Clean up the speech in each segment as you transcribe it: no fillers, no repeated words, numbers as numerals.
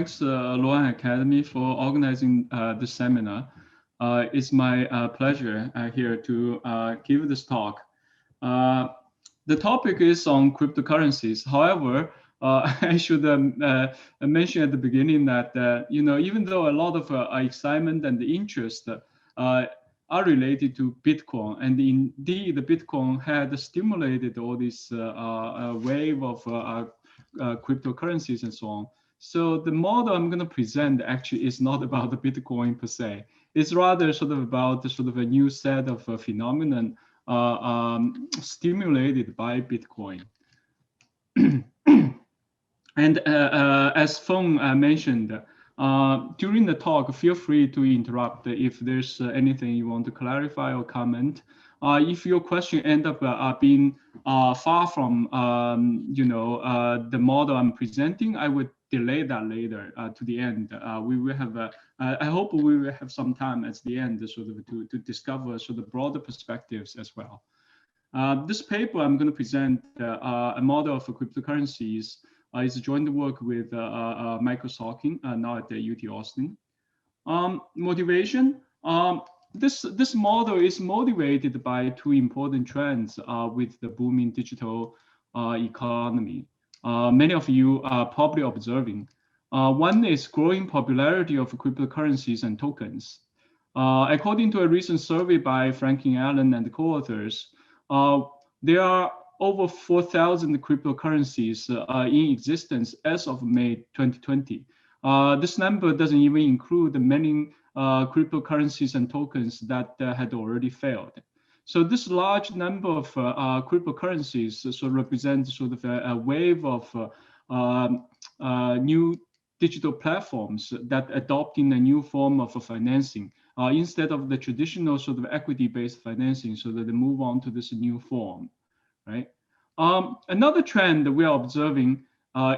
thanks Luohan Academy for organizing this seminar. It's my pleasure here to give this talk. The topic is on cryptocurrencies. However, I should mention at the beginning that even though a lot of excitement and interest are related to Bitcoin, and indeed the Bitcoin had stimulated all this wave of cryptocurrencies and so on. So the model I'm going to present actually is not about the Bitcoin per se. It's rather sort of about a new set of phenomenon stimulated by Bitcoin. And as Feng mentioned, during the talk, feel free to interrupt if there's anything you want to clarify or comment. If your question end up being far from the model I'm presenting, I would delay that later to the end. We will have I hope we will have some time at the end to discover broader perspectives as well. This paper I'm going to present a model for cryptocurrencies. It's a joint work with Michael Sorkin now at the UT Austin. Motivation. This model is motivated by two important trends with the booming digital economy. Many of you are probably observing. One is growing popularity of cryptocurrencies and tokens. According to a recent survey by Franklin Allen and co-authors, there are over 4,000 cryptocurrencies in existence as of May 2020. This number doesn't even include the many cryptocurrencies and tokens that had already failed. So this large number of cryptocurrencies represents a wave of new digital platforms that adopting a new form of financing instead of the traditional equity-based financing, so that they move on to this new form, right? Another trend that we are observing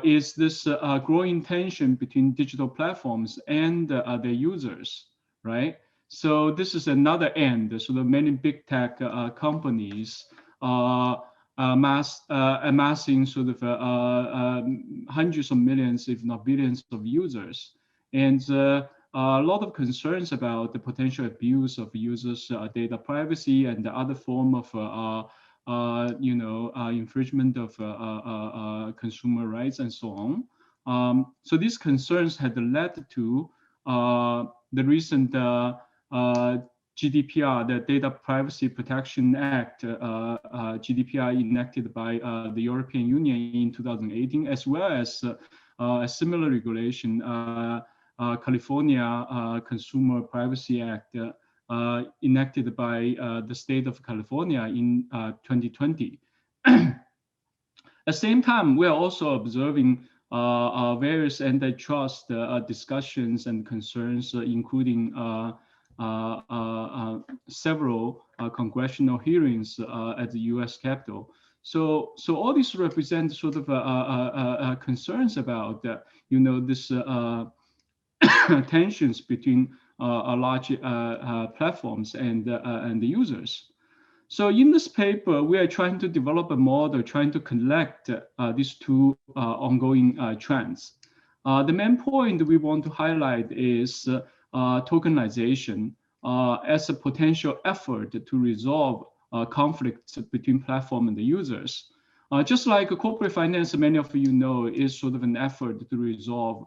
is this growing tension between digital platforms and their users, right? So this is another end. So the many big tech companies amassing hundreds of millions, if not billions, of users, and a lot of concerns about the potential abuse of users' data privacy and the other form of infringement of consumer rights and so on. So these concerns had led to the recent GDPR, the Data Privacy Protection Act, GDPR enacted by the European Union in 2018, as well as a similar regulation, California Consumer Privacy Act, enacted by the state of California in 2020. At the same time, we are also observing various antitrust discussions and concerns, including several congressional hearings at the U.S. Capitol. So all these represent concerns about this tensions between large platforms and the users. So in this paper, we are trying to develop a model, trying to connect these two ongoing trends. The main point we want to highlight is tokenization as a potential effort to resolve conflicts between platform and the users. Just like corporate finance, many of you know, is an effort to resolve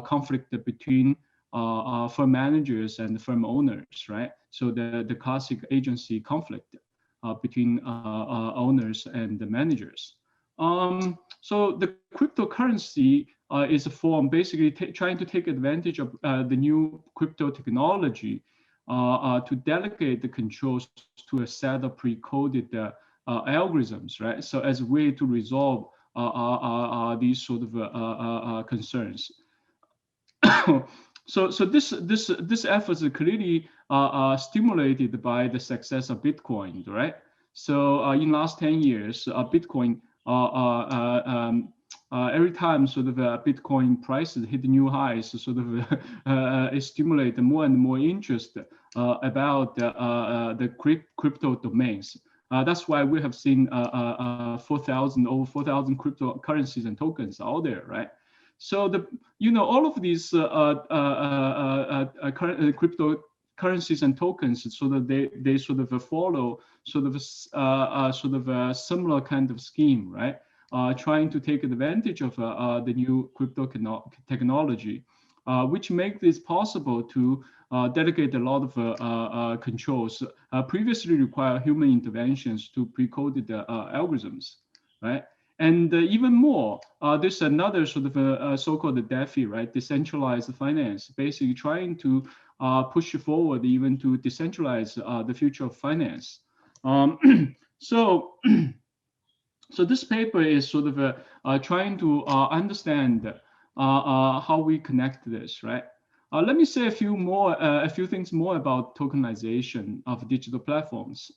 conflict between firm managers and firm owners, right? So the classic agency conflict between owners and the managers. So the cryptocurrency is a form basically trying to take advantage of the new crypto technology to delegate the controls to a set of pre-coded algorithms, right? So as a way to resolve these concerns. So this effort is clearly stimulated by the success of Bitcoin, right? So in last 10 years, Bitcoin every time Bitcoin prices hit new highs, it stimulates more and more interest about the crypto domains. That's why we have seen over 4,000 cryptocurrencies and tokens out there, right? So all of these cryptocurrencies and tokens, so that they sort of follow sort of a similar kind of scheme, right? Trying to take advantage of the new crypto technology, which make this possible to delegate a lot of controls. Previously require human interventions to pre-coded algorithms, right? And even more, there's another sort of so-called DeFi, right? Decentralized finance, basically trying to push forward even to decentralize the future of finance. So this paper is sort of trying to understand how we connect this, right? Let me say a few things more about tokenization of digital platforms.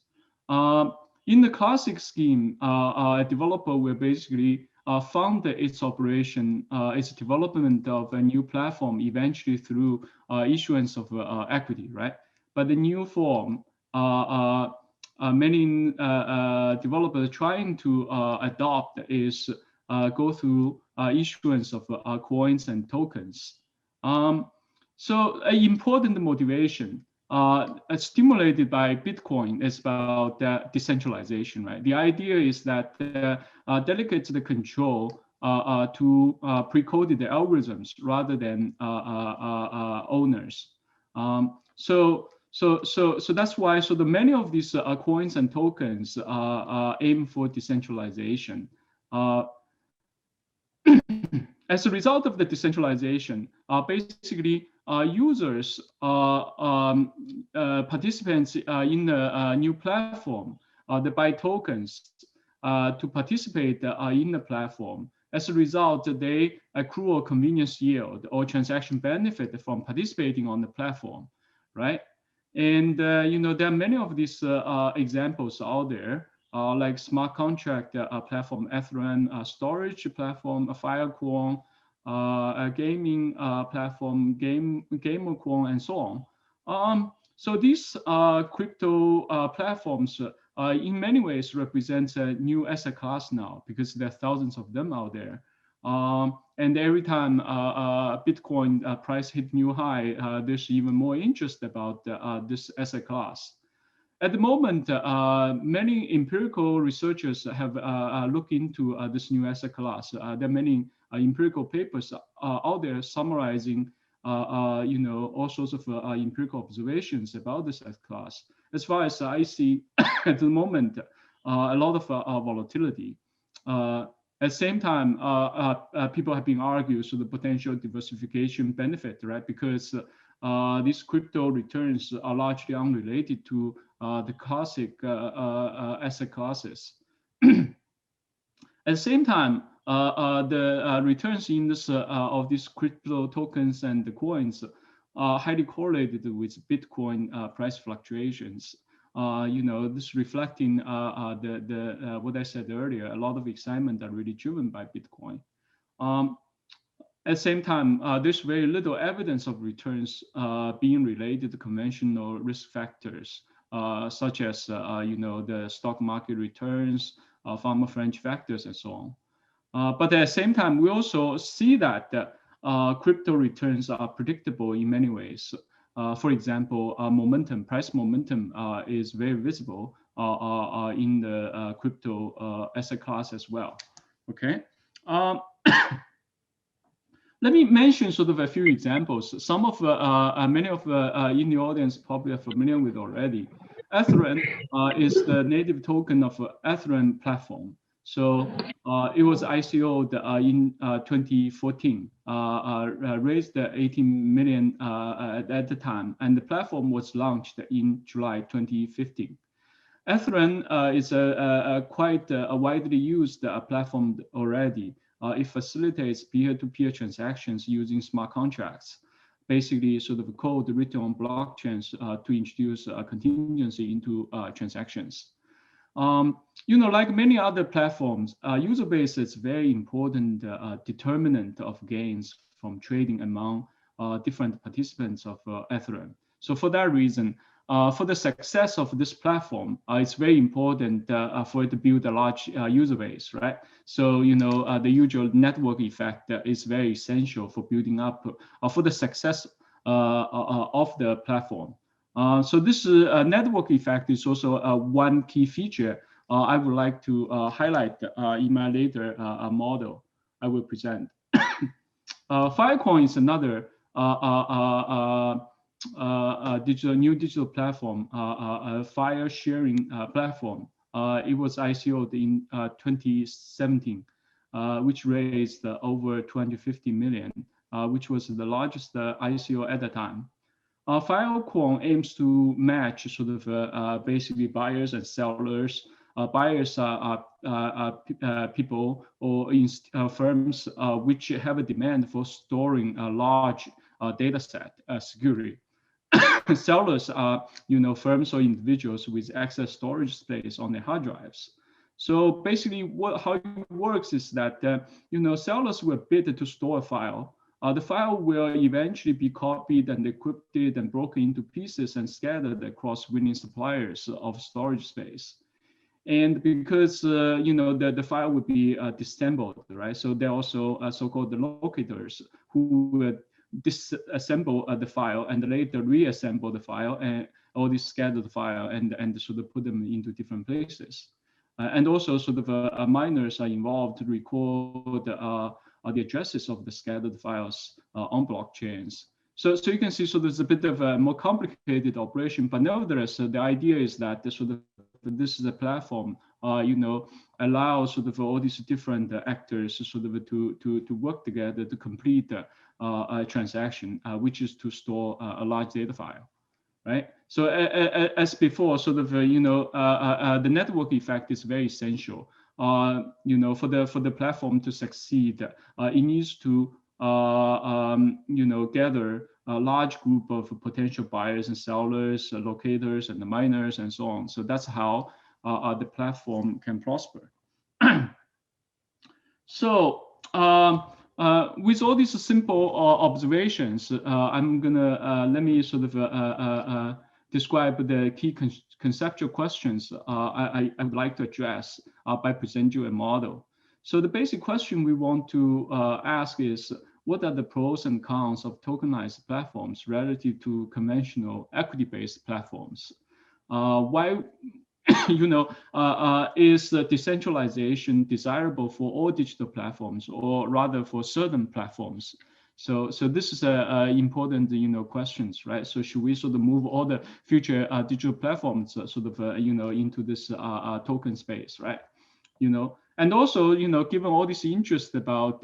In the classic scheme, a developer will basically fund its operation, its development of a new platform eventually through issuance of equity, right? But the new form, many developers trying to adopt is go through issuance of coins and tokens. So an important motivation stimulated by Bitcoin is about decentralization, right? The idea is that delegates the control to pre-coded algorithms rather than owners. So that's why the many of these coins and tokens aim for decentralization. As a result of the decentralization, basically users, participants in the new platform, they buy tokens to participate in the platform. As a result, they accrue a convenience yield or transaction benefit from participating on the platform, right? And there are many of these examples out there, like smart contract platform, Ethereum, storage platform, Filecoin, a gaming platform, Gamercoin, and so on. So these crypto platforms in many ways represent a new asset class now, because there are thousands of them out there. And every time Bitcoin price hit new high, there's even more interest about this asset class. At the moment, many empirical researchers have looked into this new asset class. There are many empirical papers out there summarizing, all sorts of empirical observations about this asset class. As far as I see, at the moment, a lot of volatility. At the same time, people have been arguing the potential diversification benefit, right? Because these crypto returns are largely unrelated to the classic asset classes. At the same time, the returns in this of these crypto tokens and the coins are highly correlated with Bitcoin price fluctuations. This reflecting the what I said earlier, a lot of excitement are really driven by Bitcoin. At the same time, there's very little evidence of returns being related to conventional risk factors, such as the stock market returns, farmer fringe factors, and so on. But at the same time, we also see that crypto returns are predictable in many ways. For example, price momentum is very visible in the crypto asset class as well. Okay. Let me mention sort of a few examples. Some of many of in the audience probably are familiar with already. Ethereum is the native token of Ethereum platform. So it was ICO'd in 2014, raised 18 million at the time, and the platform was launched in July 2015. Ethereum is a quite widely used platform already. It facilitates peer-to-peer transactions using smart contracts, basically sort of code written on blockchains to introduce contingency into transactions. Like many other platforms, user base is very important determinant of gains from trading among different participants of Ethereum. So for that reason, for the success of this platform, it's very important for it to build a large user base, right? So, the usual network effect is very essential for building up for the success of the platform. So this network effect is also one key feature I would like to highlight in my later model I will present. Filecoin is another new digital platform, file sharing platform. It was ICO'd in 2017, which raised over 250 million, which was the largest ICO at the time. Filecoin aims to match sort of basically buyers and sellers. Buyers are people or firms which have a demand for storing a large data set securely. Sellers are firms or individuals with excess storage space on their hard drives. So basically, how it works is that sellers will bid to store a file. The file will eventually be copied and encrypted and broken into pieces and scattered across winning suppliers of storage space. And because the file would be disassembled, right? So there are also so-called locators who would disassemble the file and later reassemble the file and all this scattered file and sort of put them into different places. And also sort of miners are involved to record the addresses of the scattered files on blockchains. So you can see, so there's a bit of a more complicated operation, but nevertheless, the idea is that this is a platform, allows sort of all these different actors sort of to work together to complete a transaction, which is to store a large data file, right? So as before, sort of the network effect is very essential. For the platform to succeed, it needs to gather a large group of potential buyers and sellers, locators, and the miners, and so on. So that's how the platform can prosper. So with all these simple observations, I'm gonna let me sort of describe the key conceptual questions I would like to address by presenting you a model. So the basic question we want to ask is, what are the pros and cons of tokenized platforms relative to conventional equity-based platforms? Why is decentralization desirable for all digital platforms, or rather for certain platforms? So this is important questions, right? So should we sort of move all the future digital platforms sort of into this token space, right? And also given all this interest about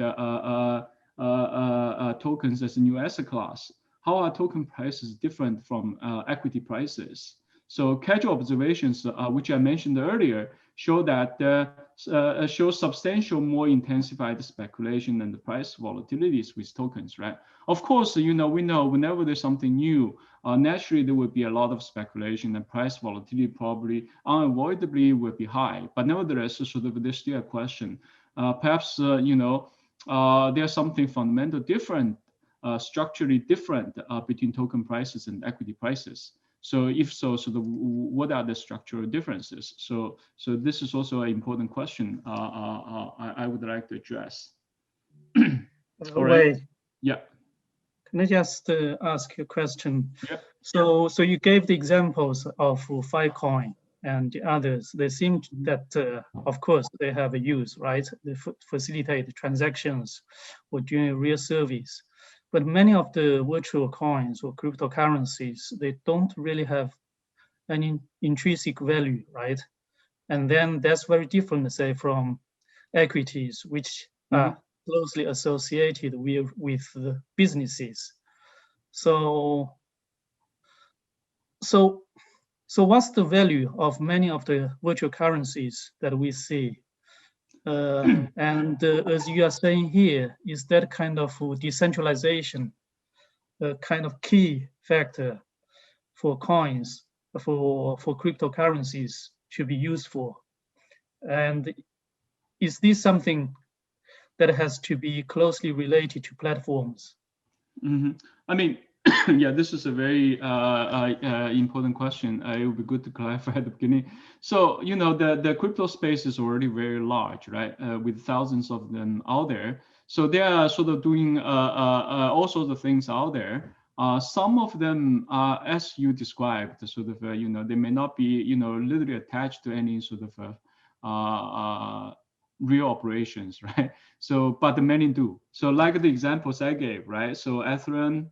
tokens as a new asset class, how are token prices different from equity prices? So casual observations, which I mentioned earlier, show that show substantial more intensified speculation and the price volatilities with tokens, right? Of course, we know whenever there's something new, naturally there will be a lot of speculation and price volatility probably unavoidably will be high. But nevertheless, sort of there's still a question. Perhaps there's something fundamental different, structurally different between token prices and equity prices. So if so, sort of what are the structural differences? So this is also an important question I would like to address. All right. Yeah. Can I just ask you a question? Yeah. So you gave the examples of Filecoin and the others. They seem that, of course, they have a use, right? They facilitate transactions or doing real service. But many of the virtual coins or cryptocurrencies, they don't really have any intrinsic value, right? And then that's very different, say, from equities, which are closely associated with the businesses. So what's the value of many of the virtual currencies that we see? And as you are saying here, is that kind of decentralization a kind of key factor for coins, for cryptocurrencies to be used for? And is this something that has to be closely related to platforms? I mean, Yeah, this is a very important question. It would be good to clarify at the beginning. So, the crypto space is already very large, right? With thousands of them out there. So they are sort of doing all sorts of things out there. Some of them, as you described, sort of, they may not be, literally attached to any sort of real operations, right? So, but many do. So, like the examples I gave, right? So, Ethereum,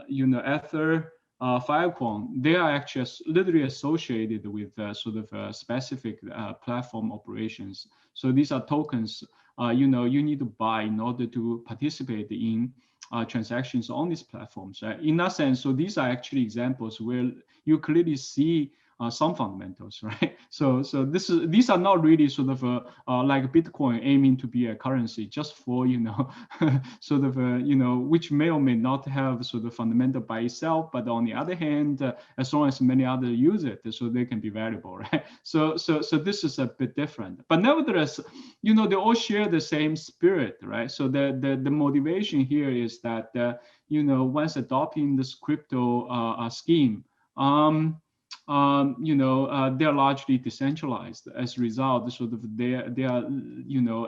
Ether, Filecoin, they are actually literally associated with sort of specific platform operations. So these are tokens, you need to buy in order to participate in transactions on these platforms. Right? In that sense, so these are actually examples where you clearly see some fundamentals, right? So these are not really sort of like Bitcoin aiming to be a currency just for sort of which may or may not have sort of fundamental by itself, but on the other hand, as long as many others use it, so they can be valuable, right? So this is a bit different, but nevertheless, they all share the same spirit, right? So the motivation here is that once adopting this crypto scheme, they're largely decentralized. As a result, sort of they are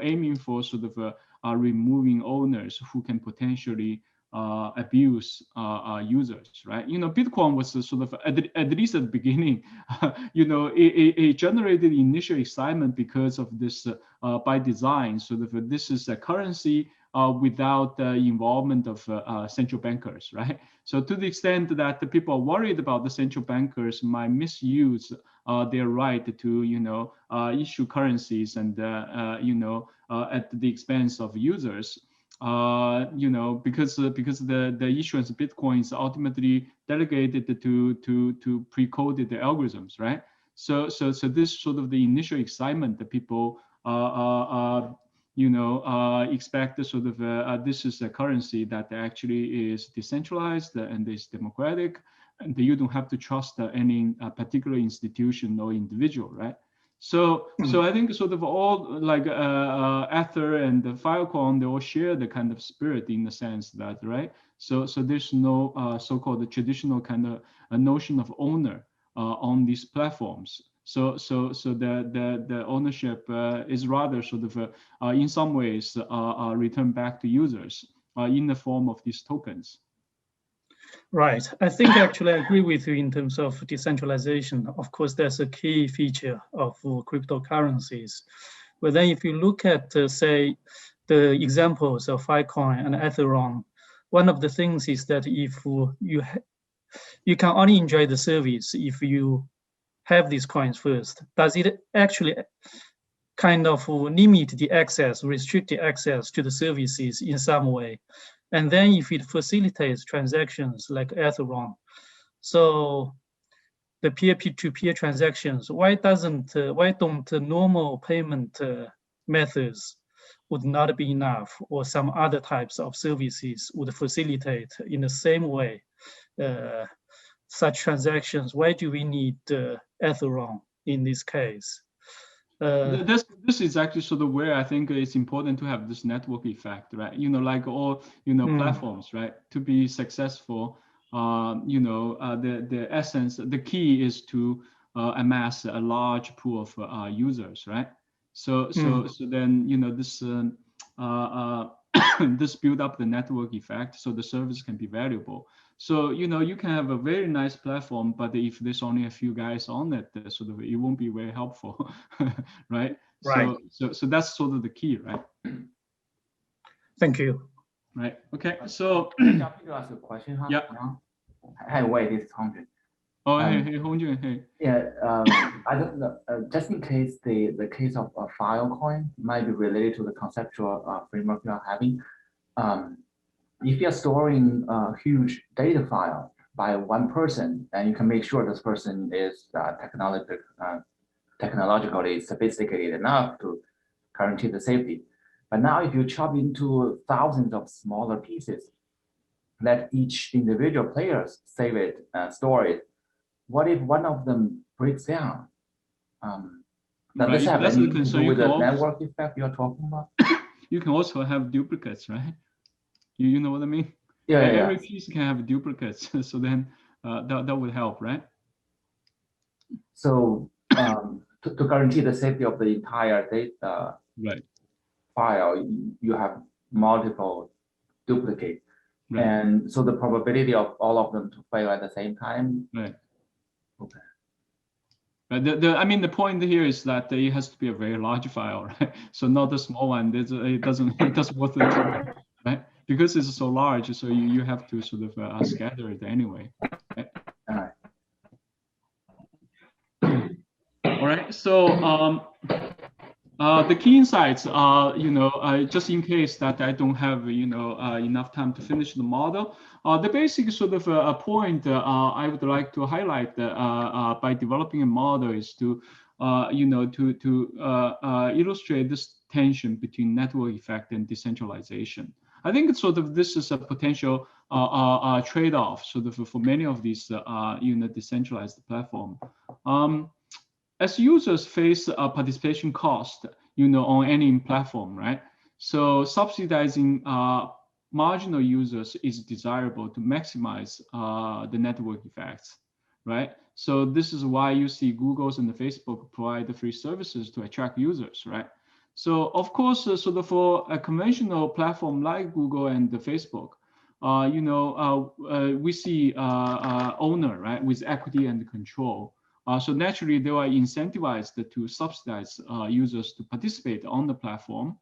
aiming for sort of removing owners who can potentially abuse users, right? Bitcoin was sort of at least at the beginning, it generated initial excitement because of this by design. Sort of this is a currency without the involvement of central bankers, right? So to the extent that the people are worried about the central bankers might misuse their right to, issue currencies and, at the expense of users, because the issuance of Bitcoin is ultimately delegated to pre-coded algorithms, right? So this sort of the initial excitement that people expect sort of this is a currency that actually is decentralized and is democratic, and you don't have to trust any particular institution or individual, right? So I think sort of all like Ether and the Filecoin, they all share the kind of spirit in the sense that, right? So there's no so-called traditional kind of a notion of owner on these platforms. So the ownership is rather sort of in some ways returned back to users in the form of these tokens. Right. I think actually I agree with you in terms of decentralization. Of course, that's a key feature of cryptocurrencies. But then if you look at, say, the examples of Filecoin and Ethereum, one of the things is that if you can only enjoy the service if you have these coins first. Does it actually kind of limit the access, restrict the access to the services in some way? And then if it facilitates transactions like Ethereum, so the peer-to-peer transactions, why don't normal payment methods would not be enough, or some other types of services would facilitate in the same way such transactions? Why do we need Ethereum in this case? This is actually sort of where I think it's important to have this network effect, right? Like all platforms, right? To be successful, the essence, the key is to amass a large pool of users, right? So then this this build up the network effect, so the service can be valuable. So you can have a very nice platform, but if there's only a few guys on it, sort of it won't be very helpful, right? Right. So that's sort of the key, right? Thank you. Right. Okay. So to ask a question, huh? Yeah. Hi, wait, this is Hongren. Oh, hey, Hongjun, hey. Yeah, I don't know, just in case the case of a Filecoin might be related to the conceptual framework you are having. If you're storing a huge data file by one person, and you can make sure this person is technologically sophisticated enough to guarantee the safety. But now if you chop into thousands of smaller pieces, let each individual player save it, store it. What if one of them breaks down? Does this have anything to do with the network effect you're talking about? You can also have duplicates, right? You know what I mean? Every piece can have duplicates, so then that would help, right? So to guarantee the safety of the entire data file, you have multiple duplicates. And so the probability of all of them to fail at the same time. Okay. But I mean, the point here is that it has to be a very large file, right? So not a small one. It doesn't worth the trouble, right? Because it's so large, so you have to sort of scatter it anyway. Right? All right. So the key insights are, just in case that I don't have, enough time to finish the model. The basic sort of point I would like to highlight by developing a model is to, illustrate this tension between network effect and decentralization. I think it's sort of this is a potential trade-off sort of for many of these, decentralized platform. As users face a participation cost, on any platform, right? So subsidizing marginal users is desirable to maximize the network effects, right? So this is why you see Google's and the Facebook provide the free services to attract users, right? So of course, sort of for a conventional platform like Google and the Facebook, we see owner, right, with equity and control. So naturally, they are incentivized to subsidize users to participate on the platform,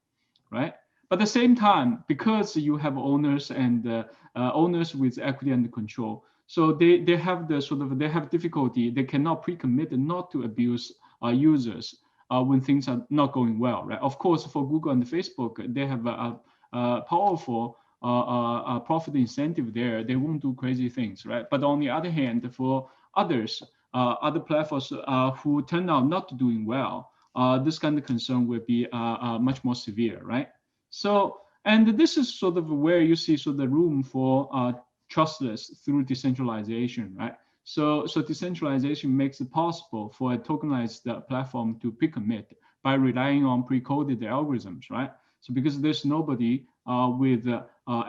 right? But at the same time, because you have owners and owners with equity and control, so they have the sort of difficulty. They cannot pre-commit not to abuse users when things are not going well, right? Of course, for Google and Facebook, they have a powerful profit incentive there. They won't do crazy things, right? But on the other hand, for others, other platforms who turn out not doing well, this kind of concern will be much more severe, right? So, and this is sort of where you see sort of the room for trustless through decentralization, right? So decentralization makes it possible for a tokenized platform to pre-commit by relying on pre-coded algorithms, right? So because there's nobody with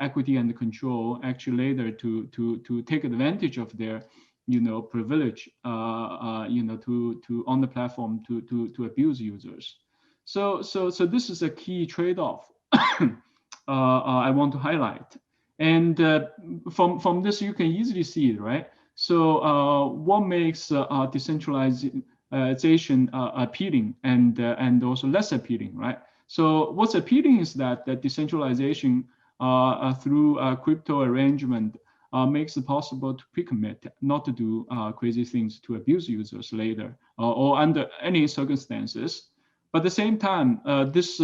equity and control actually later to take advantage of their privilege, to on the platform to abuse users. So this is a key trade-off I want to highlight. And from this, you can easily see it, right? So what makes decentralization appealing and also less appealing, right? So what's appealing is that decentralization through crypto arrangement makes it possible to pre-commit, not to do crazy things to abuse users later or under any circumstances. But at the same time, this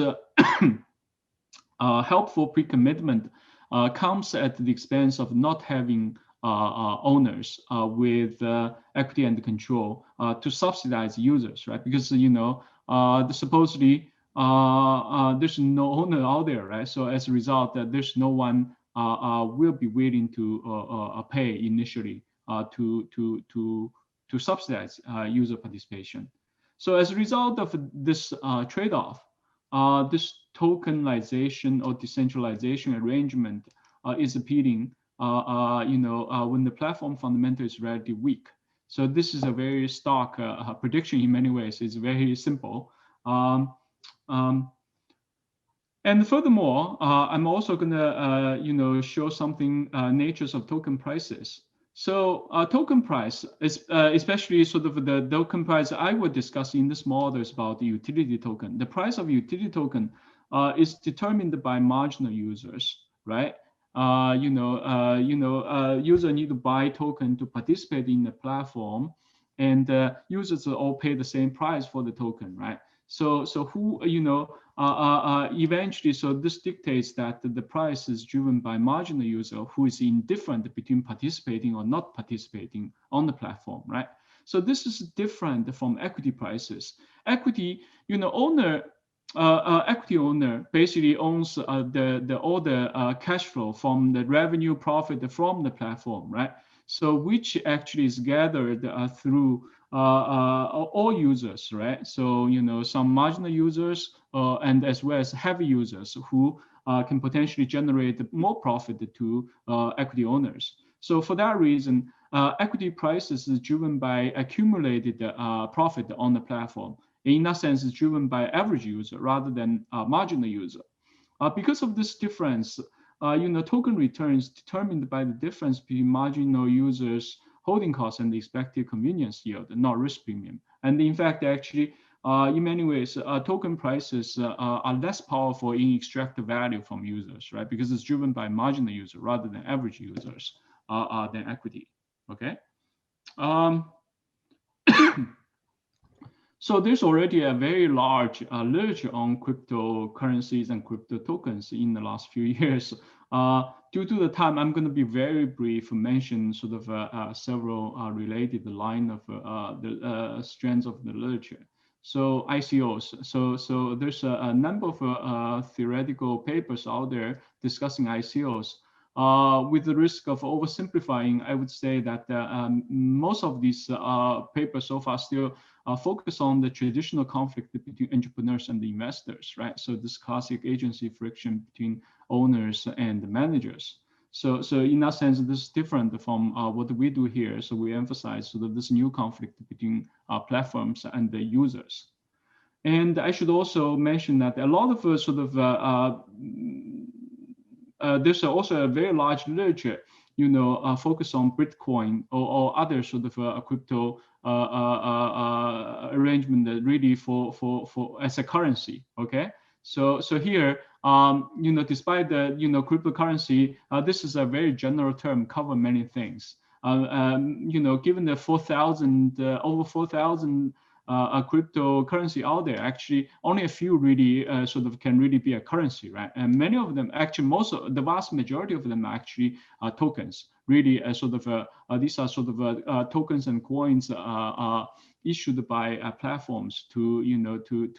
helpful pre-commitment comes at the expense of not having owners with equity and control to subsidize users, right? Because supposedly there's no owner out there, right? So as a result, there's no one will be willing to pay initially to subsidize user participation. So as a result of this trade-off, this tokenization or decentralization arrangement is appealing, when the platform fundamental is relatively weak. So this is a very stark prediction in many ways. It's very simple. And furthermore, I'm also gonna, show something natures of token prices. So token price, is, especially sort of the token price I would discuss in this model is about the utility token. The price of utility token is determined by marginal users, right? User need to buy token to participate in the platform, and users all pay the same price for the token, right? So who, eventually, so this dictates that the price is driven by marginal user who is indifferent between participating or not participating on the platform, right? So this is different from equity prices. Equity, equity owner basically owns all the cash flow from the revenue profit from the platform, right? So which actually is gathered through all users, right? So, some marginal users and as well as heavy users who can potentially generate more profit to equity owners. So for that reason, equity prices is driven by accumulated profit on the platform. In that sense, it's driven by average user rather than marginal user. Because of this difference, token returns determined by the difference between marginal users' holding costs and the expected convenience yield, not risk premium. And in fact, actually, in many ways, token prices are less powerful in extracting value from users, right? Because it's driven by marginal user rather than average users than equity, okay? So there's already a very large literature on cryptocurrencies and crypto tokens in the last few years. Due to the time, I'm going to be very brief, mention sort of several related line of the strands of the literature. So ICOs. So there's a number of theoretical papers out there discussing ICOs. With the risk of oversimplifying, I would say that most of these papers so far still focus on the traditional conflict between entrepreneurs and the investors, right? So this classic agency friction between owners and managers. So in that sense, this is different from what we do here. So we emphasize sort of this new conflict between platforms and the users. And I should also mention that a lot of there's also a very large literature, focus on Bitcoin or other sort of crypto arrangement that really for as a currency. Okay, so here, despite the cryptocurrency, this is a very general term, cover many things. Given the 4,000 over 4,000 cryptocurrency out there, actually only a few really sort of can really be a currency, right? And many of them, actually the vast majority of them are actually tokens, really sort of these are sort of tokens and coins issued by platforms to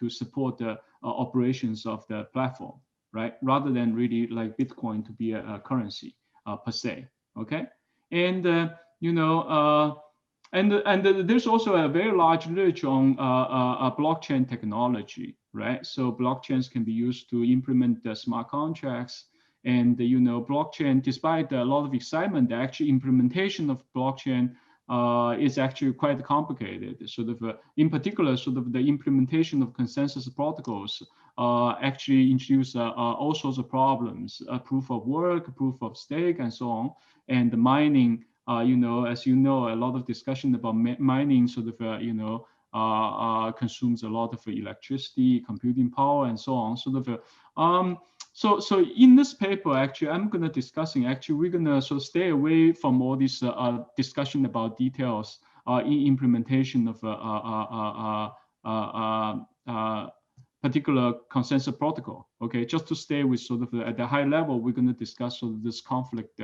support the operations of the platform, right? Rather than really like Bitcoin to be a currency per se, okay? And and there's also a very large literature on blockchain technology, right? So blockchains can be used to implement the smart contracts, and blockchain, despite a lot of excitement, the actual implementation of blockchain is actually quite complicated. Sort of, in particular, sort of the implementation of consensus protocols actually introduce all sorts of problems: proof of work, proof of stake, and so on, and the mining. As a lot of discussion about mining sort of, consumes a lot of electricity, computing power, and so on. Sort of, so in this paper, actually, I'm going to discussing. Actually, we're going to sort of stay away from all this discussion about details in implementation of particular consensus protocol. Okay, just to stay with sort of at the high level, we're going to discuss sort of this conflict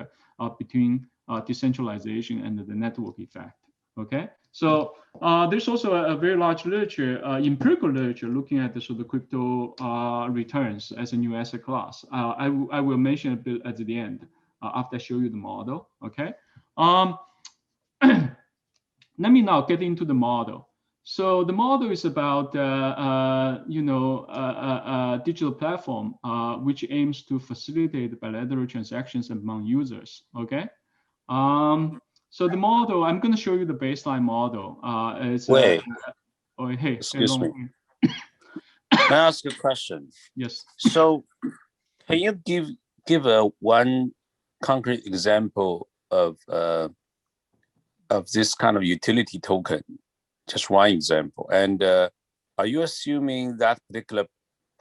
between decentralization and the network effect. Okay, so there's also a very large literature, empirical literature, looking at the sort of crypto returns as a new asset class. I will mention a bit at the end after I show you the model. Okay, let me now get into the model. So the model is about a digital platform which aims to facilitate bilateral transactions among users. Okay. So the model, I'm going to show you the baseline model. Wait. Hey, excuse me. May I ask a question? Yes. So, can you give one concrete example of this kind of utility token? Just one example. And are you assuming that particular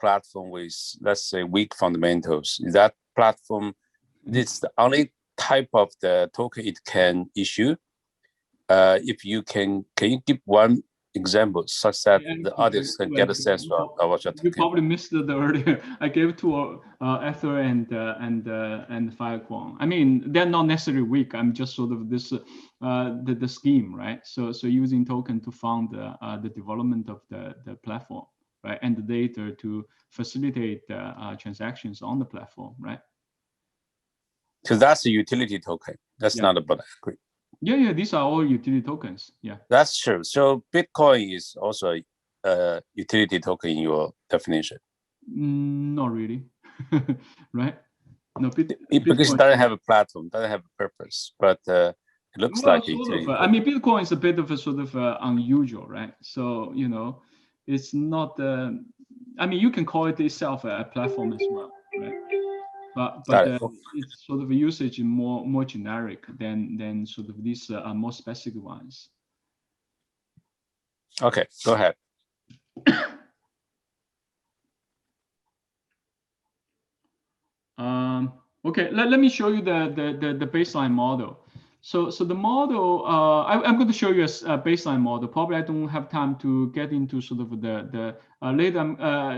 platform with, let's say, weak fundamentals? Is that platform, it's the only type of the token it can issue? If you can you give one example such that the audience can get a sense of what you're talking about? You probably missed it earlier. I gave to Ether and Filecoin. I mean, they're not necessarily weak. I'm just sort of this the scheme, right? So using token to fund the development of the platform, right, and the data to facilitate transactions on the platform, right? So that's a utility token. That's not about equity. Yeah, these are all utility tokens. Yeah, that's true. So Bitcoin is also a utility token in your definition. Not really, right? No, Because Bitcoin it doesn't have a platform, doesn't have a purpose, but it looks well, like a sort utility of. I token. mean, Bitcoin is a bit of a sort of unusual, right? So it's not. I mean, you can call it itself a platform as well, right? But Got it. it's sort of a usage more generic than sort of these more specific ones. Okay, go ahead. Okay, let me show you the baseline model. So the model, I'm going to show you a baseline model. Probably I don't have time to get into sort of the later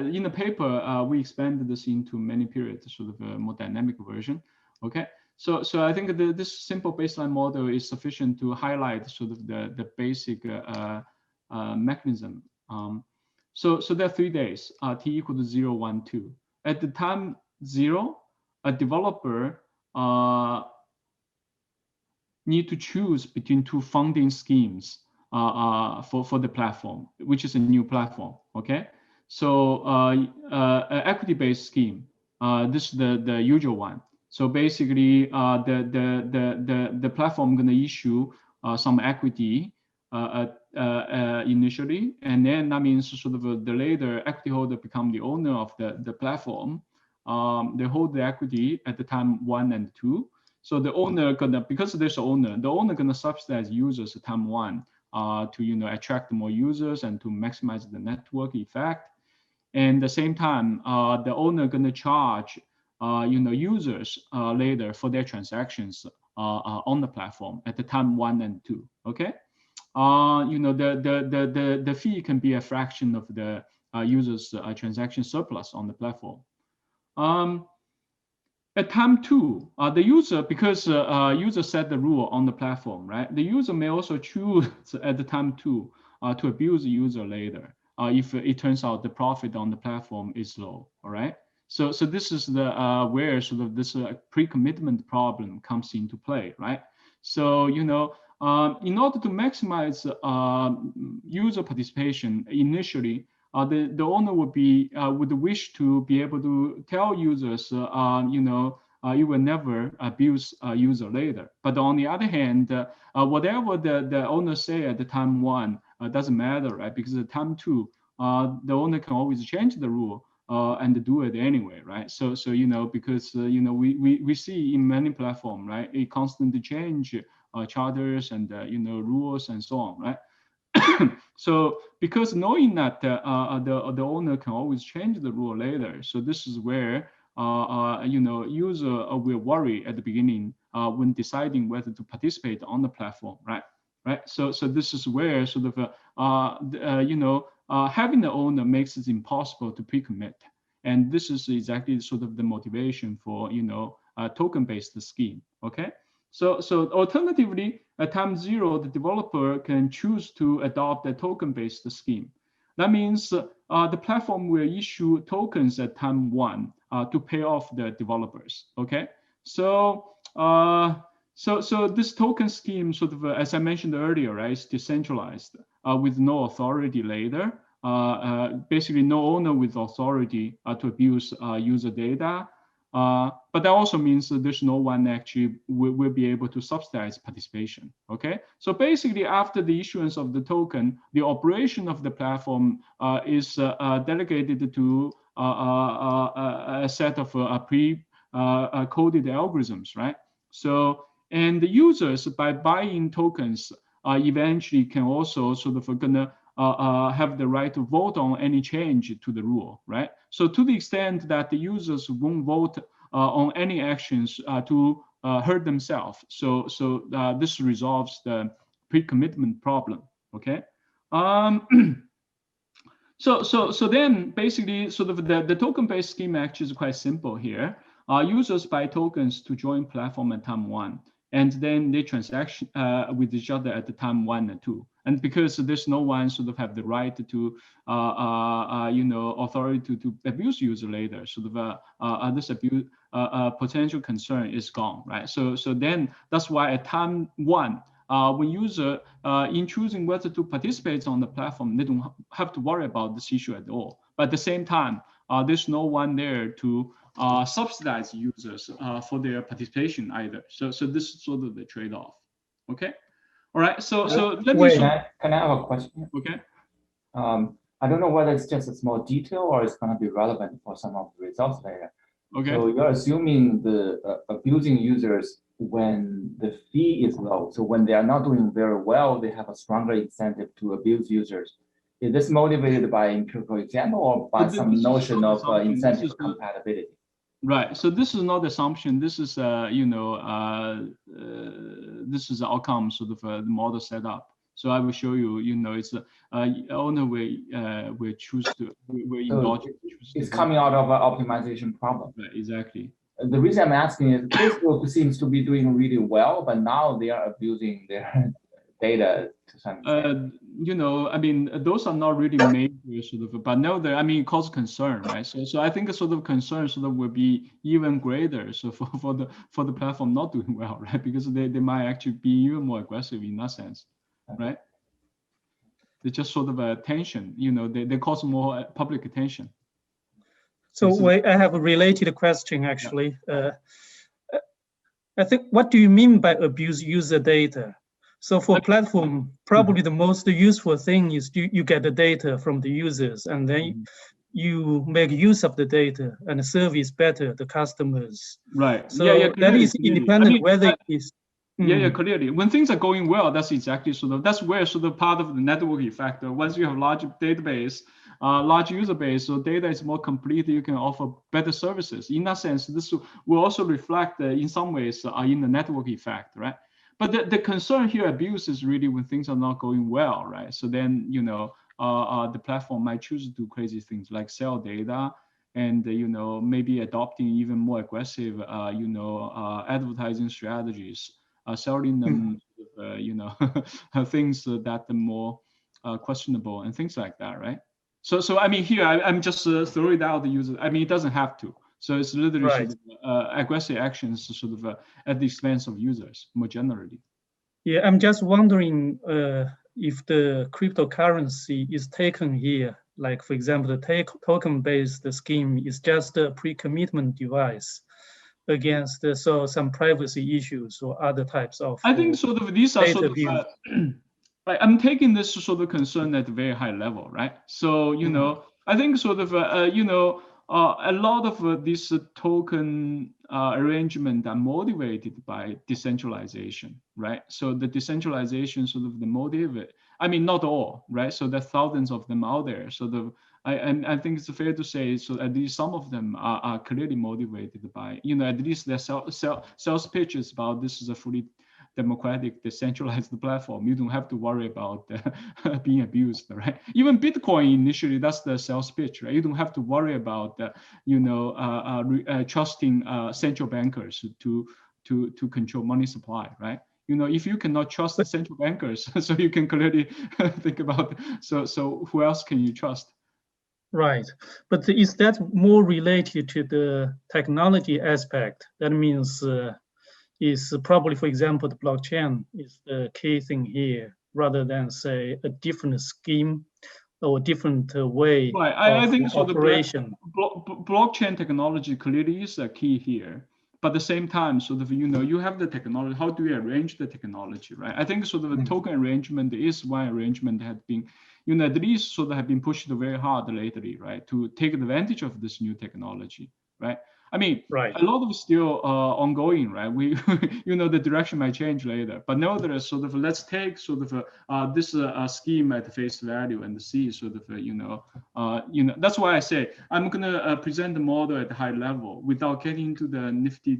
in the paper we expanded this into many periods, sort of a more dynamic version. Okay, so I think this simple baseline model is sufficient to highlight sort of the basic mechanism. So there are 3 days, t equal to 0, 1, 2. At the time 0, a developer need to choose between 2 funding schemes for the platform, which is a new platform. Okay, so equity-based scheme. This is the usual one. So basically, the platform going to issue some equity initially, and then that means sort of the later equity holder become the owner of the platform. They hold the equity at the time 1 and 2. So the owner because there's an owner, the owner gonna subsidize users at time 1 to attract more users and to maximize the network effect. And at the same time, the owner gonna charge users later for their transactions on the platform at the time 1 and 2. Okay, the fee can be a fraction of the users' transaction surplus on the platform. At time 2, the user, because user set the rule on the platform, right? The user may also choose at the time 2 to abuse the user later if it turns out the profit on the platform is low. All right. So this is the where sort of this pre-commitment problem comes into play, right? So in order to maximize user participation initially, the owner would wish to be able to tell users, you will never abuse a user later. But on the other hand, whatever the owner say at the time 1 doesn't matter, right? Because at time 2, the owner can always change the rule and do it anyway, right? So because we see in many platforms, right, it constantly change charters and rules and so on, right? So because knowing that the owner can always change the rule later, so this is where user will worry at the beginning when deciding whether to participate on the platform, right? So this is where sort of having the owner makes it impossible to pre-commit, and this is exactly sort of the motivation for a token-based scheme. Okay. So alternatively, at time 0, the developer can choose to adopt a token-based scheme. That means the platform will issue tokens at time 1 to pay off the developers. Okay, so this token scheme sort of, as I mentioned earlier, right, is decentralized with no authority later. Basically, no owner with authority to abuse user data. But that also means that there's no one actually will be able to subsidize participation. Okay, so basically, after the issuance of the token, the operation of the platform is delegated to a set of pre-coded algorithms, right? So, and the users, by buying tokens, eventually can also sort of gonna have the right to vote on any change to the rule, right? So to the extent that the users won't vote on any actions to hurt themselves, so this resolves the pre-commitment problem. Okay. So then basically sort of the token-based scheme actually is quite simple here. Users buy tokens to join platform at time 1, and then they transact with each other at the time 1 and 2. And because there's no one sort of have the right to, authority to abuse user later, sort of this abuse potential concern is gone, right? So then that's why at time 1, when user in choosing whether to participate on the platform, they don't have to worry about this issue at all. But at the same time, there's no one there to subsidize users for their participation either. So this is sort of the trade-off. Okay. All right. So let me show. Can I have a question? Okay. I don't know whether it's just a small detail or it's going to be relevant for some of the results later. Okay. So you're assuming the abusing users when the fee is low. So when they are not doing very well, they have a stronger incentive to abuse users. Is this motivated by empirical example or by some notion of incentive compatibility? Right. So this is not assumption. This is this is the outcome sort of the model set up. So I will show you. It's only we choose to it's coming out of an optimization problem. Right, exactly. The reason I'm asking is Facebook seems to be doing really well, but now they are abusing their data to some extent. I mean, those are not really major sort of, but no, it cause concern, right? So I think a sort of concern sort of will be even greater. So for the platform not doing well, right? Because they might actually be even more aggressive in that sense, right? They just sort of attention, they cause more public attention. So I have a related question actually. I think, what do you mean by abuse user data? So for platform, probably the most useful thing is you get the data from the users and then you make use of the data and service better the customers. Right. So that is independent whether it is. Yeah, clearly. When things are going well, that's exactly that's where sort of part of the network effect. Once you have large database, large user base, so data is more complete, you can offer better services. In that sense, this will also reflect in some ways in the network effect, right? But the concern here, abuse, is really when things are not going well, right? So then, the platform might choose to do crazy things like sell data and, maybe adopting even more aggressive, advertising strategies, selling them, things that are more questionable and things like that, right? So I mean, here I'm just throwing out the user. I mean, it doesn't have to. So it's literally sort of, aggressive actions sort of at the expense of users more generally. Yeah, I'm just wondering if the cryptocurrency is taken here, like for example, the token-based scheme is just a pre-commitment device against some privacy issues or other types of. I think sort of these are sort of. I'm taking this sort of concern at a very high level, right? So I think sort of a lot of this token arrangement are motivated by decentralization, right? So the decentralization sort of the motive, I mean, not all, right? So there are thousands of them out there. So I think it's fair to say, so at least some of them are clearly motivated by, at least their sales pitches about this is a fully democratic, decentralized platform. You don't have to worry about being abused, right? Even Bitcoin initially, that's the sales pitch, right? You don't have to worry about, trusting central bankers to control money supply, right? If you cannot trust the central bankers, so you can clearly think about, so who else can you trust? Right, but is that more related to the technology aspect? That means is probably, for example, the blockchain is the key thing here, rather than say a different scheme or different way right. I think so. Operation. Blockchain technology clearly is a key here, but at the same time, sort of you have the technology. How do you arrange the technology, right? I think sort of the token arrangement is one arrangement that had been, at least sort of have been pushed very hard lately, right, to take advantage of this new technology, right? I mean, a lot of it's still ongoing, right? We, the direction might change later, but nevertheless, sort of let's take sort of this scheme at face value and see sort of, that's why I say I'm gonna present the model at a high level without getting into the nifty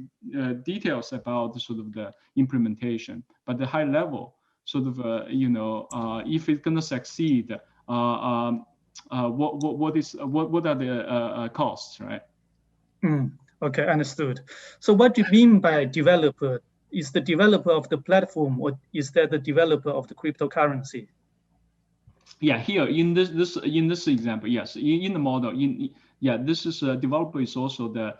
details about sort of the implementation, but the high level sort of, if it's gonna succeed, what are the costs, right? Okay, understood. So what do you mean by developer? Is the developer of the platform, or is that the developer of the cryptocurrency? yeah, here in this example, yes, in the model, yeah, this is a developer is also the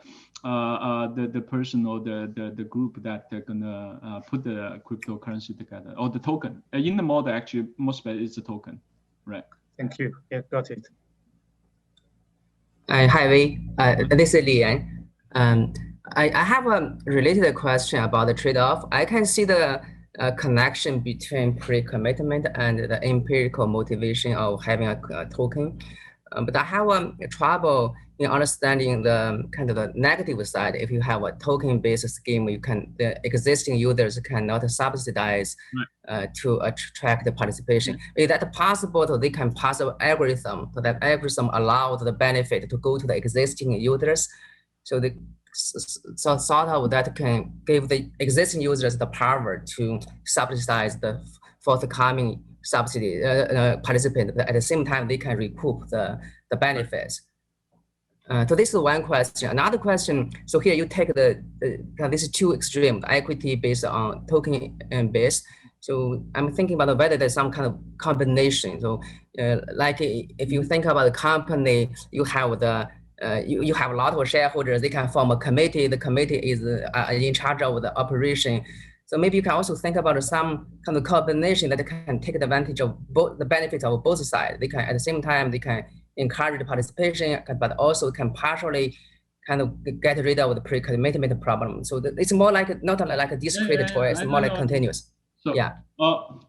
person or the group that they're gonna put the cryptocurrency together, or the token. In the model, actually, most of it is the token, right? Thank you. Yeah, got it. Hi, Wei. This is Lian. I have a related question about the trade-off. I can see the connection between pre-commitment and the empirical motivation of having a token. But I have trouble in understanding the kind of the negative side. If you have a token-based scheme, the existing users cannot subsidize to attract the participation. Is that possible? So they can pass an algorithm, so that algorithm allows the benefit to go to the existing users. So the sort of that can give the existing users the power to subsidize the forthcoming subsidy participant. At the same time, they can recoup the benefits. So this is one question. Another question. So here you take this is two extreme: equity based on token and based. So I'm thinking about whether there's some kind of combination. So like if you think about the company, you have the you have a lot of shareholders. They can form a committee. The committee is in charge of the operation. So maybe you can also think about some kind of combination that can take advantage of both the benefits of both sides. They can, at the same time, they can encourage the participation, but also can partially kind of get rid of the pre-commitment problem. So it's more like not like a discrete choice, more like continuous. So, yeah.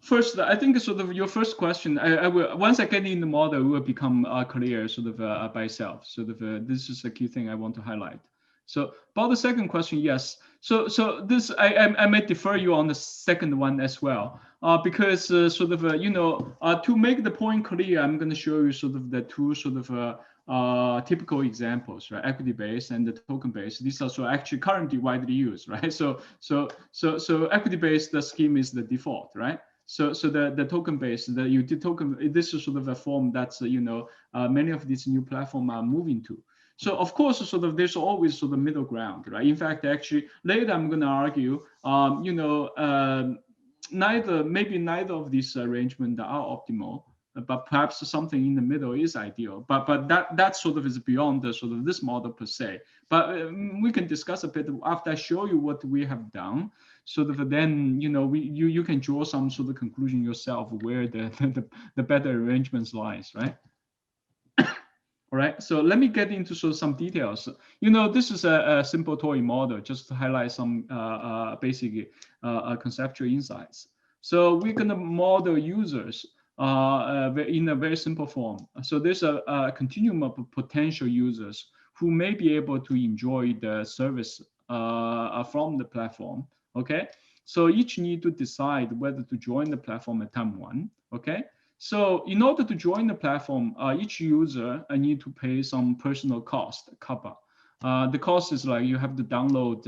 First, I think sort of your first question, I will, once I get in the model, it will become clear sort of by itself. Sort of this is a key thing I want to highlight. So about the second question, yes. So this I may defer you on the second one as well, because sort of to make the point clear, I'm going to show you sort of the two sort of typical examples, right? Equity-based and the token-based. These are so actually currently widely used, right? So equity-based, the scheme is the default, right? So the token-based, this is sort of a form that's many of these new platforms are moving to. So of course, sort of there's always sort of middle ground, right? In fact, actually later I'm going to argue, maybe neither of these arrangements are optimal, but perhaps something in the middle is ideal. But that sort of is beyond the sort of this model per se. But we can discuss a bit after I show you what we have done. Sort of then you can draw some sort of conclusion yourself where the better arrangements lies, right? All right, so let me get into sort of some details. This is a simple toy model, just to highlight some basic conceptual insights. So we're going to model users in a very simple form. So there's a continuum of potential users who may be able to enjoy the service from the platform. Okay, so each need to decide whether to join the platform at time one. Okay. So in order to join the platform, each user need to pay some personal cost, kappa. The cost is like you have to download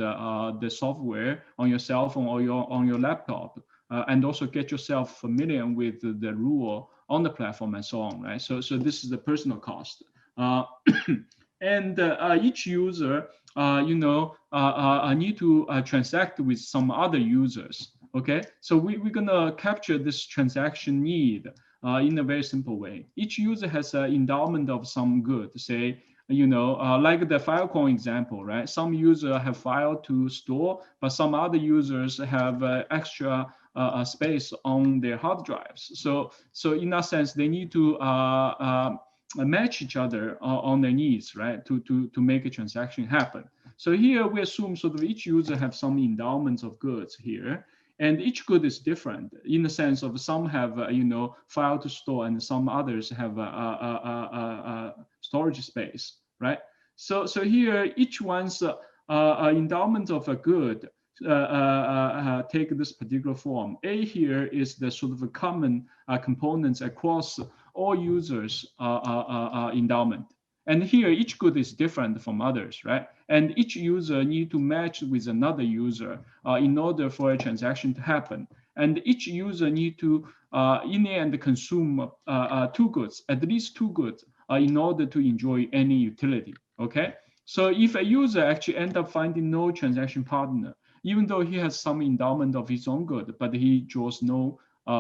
the software on your cell phone or on your laptop, and also get yourself familiar with the rule on the platform and so on, right? So this is the personal cost. And each user, need to transact with some other users. Okay, so we're gonna capture this transaction need in a very simple way. Each user has an endowment of some good, say, like the Filecoin example, right? Some users have file to store, but some other users have extra space on their hard drives. So in that sense, they need to match each other on their needs, right? To make a transaction happen. So here we assume sort of each user have some endowments of goods here. And each good is different in the sense of some have, file to store, and some others have storage space, right? So here, each one's endowment of a good take this particular form. A here is the sort of a common components across all users' endowment. And here, each good is different from others, right? And each user need to match with another user in order for a transaction to happen. And each user need to, in the end, consume two goods, at least two goods, in order to enjoy any utility, okay? So if a user actually end up finding no transaction partner, even though he has some endowment of his own good, but he draws no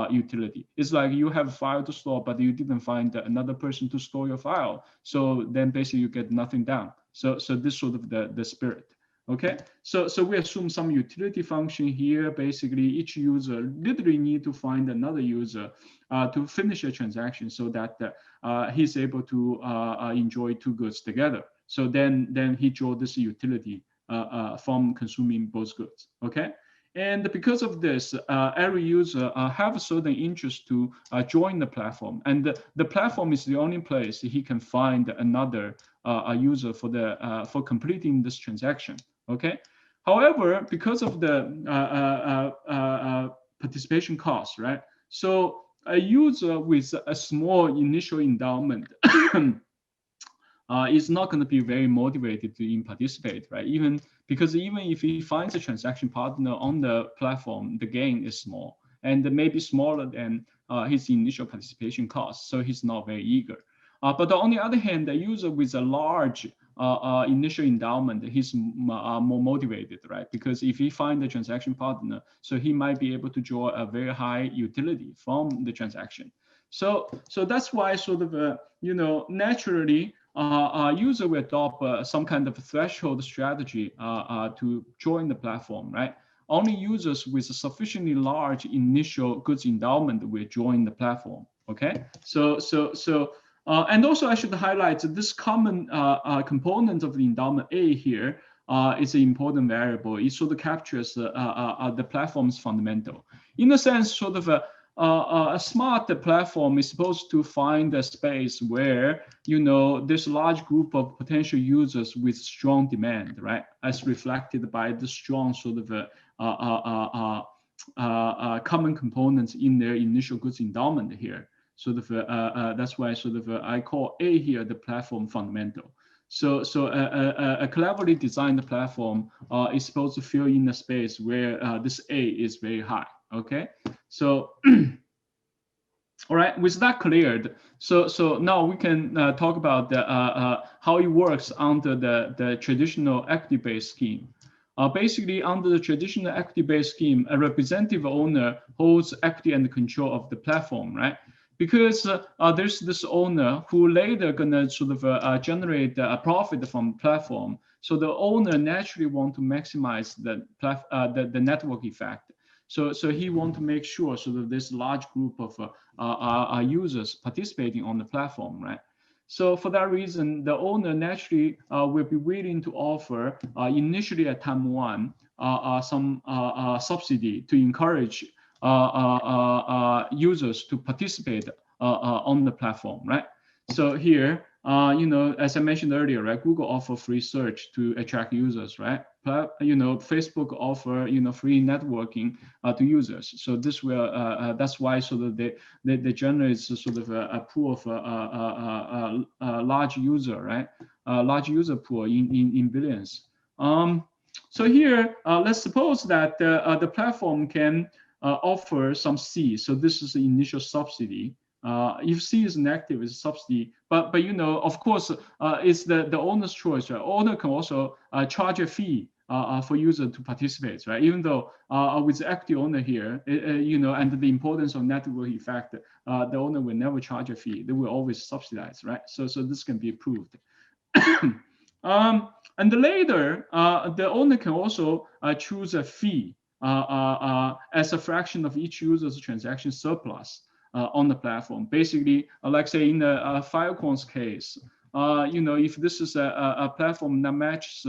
utility. It's like you have a file to store, but you didn't find another person to store your file. So then basically you get nothing done. So this sort of the spirit. Okay, so we assume some utility function here. Basically, each user literally need to find another user to finish a transaction so that he's able to enjoy two goods together. So then he draw this utility from consuming both goods. Okay, and because of this, every user have a certain interest to join the platform, and the platform is the only place he can find another user for completing this transaction. Okay. However, because of the participation cost, right? So a user with a small initial endowment is not going to be very motivated to participate, right? Even if he finds a transaction partner on the platform, the gain is small and maybe smaller than his initial participation cost. So he's not very eager. But on the other hand, the user with a large initial endowment, he's more motivated, right? Because if he finds a transaction partner, so he might be able to draw a very high utility from the transaction. So that's why sort of, naturally, user will adopt some kind of threshold strategy to join the platform, right? Only users with a sufficiently large initial goods endowment will join the platform. Okay, and also I should highlight this common component of the endowment A here is an important variable. It sort of captures the platform's fundamental. In a sense, sort of a smart platform is supposed to find a space where, there's a large group of potential users with strong demand, right? As reflected by the strong sort of common components in their initial goods endowment here. Sort of that's why sort of I call A here the platform fundamental. So a cleverly designed platform is supposed to fill in a space where this A is very high. Okay, so all right, with that cleared, so now we can talk about how it works under the traditional equity-based scheme. Basically, under the traditional equity-based scheme, a representative owner holds equity and control of the platform, right? Because there's this owner who later gonna sort of generate a profit from the platform. So the owner naturally want to maximize the network effect. So he want to make sure so that this large group of users participating on the platform, right? So for that reason, the owner naturally will be willing to offer initially at time one some subsidy to encourage users to participate on the platform, right? So here, as I mentioned earlier, right, Google offer free search to attract users, right? Facebook offer, free networking to users. So this will, that's why sort of they generate sort of a pool of large user, right? Large user pool in billions. So here, let's suppose that the platform can offer some C. So this is the initial subsidy. If C is negative, it's subsidy. But of course, it's the owner's choice. Right? Owner can also charge a fee for user to participate, right? Even though with the equity owner here, and the importance of network effect, the owner will never charge a fee. They will always subsidize, right? So this can be approved. And later, the owner can also choose a fee as a fraction of each user's transaction surplus on the platform. Basically, like say in the Filecoin's case, if this is a platform that matches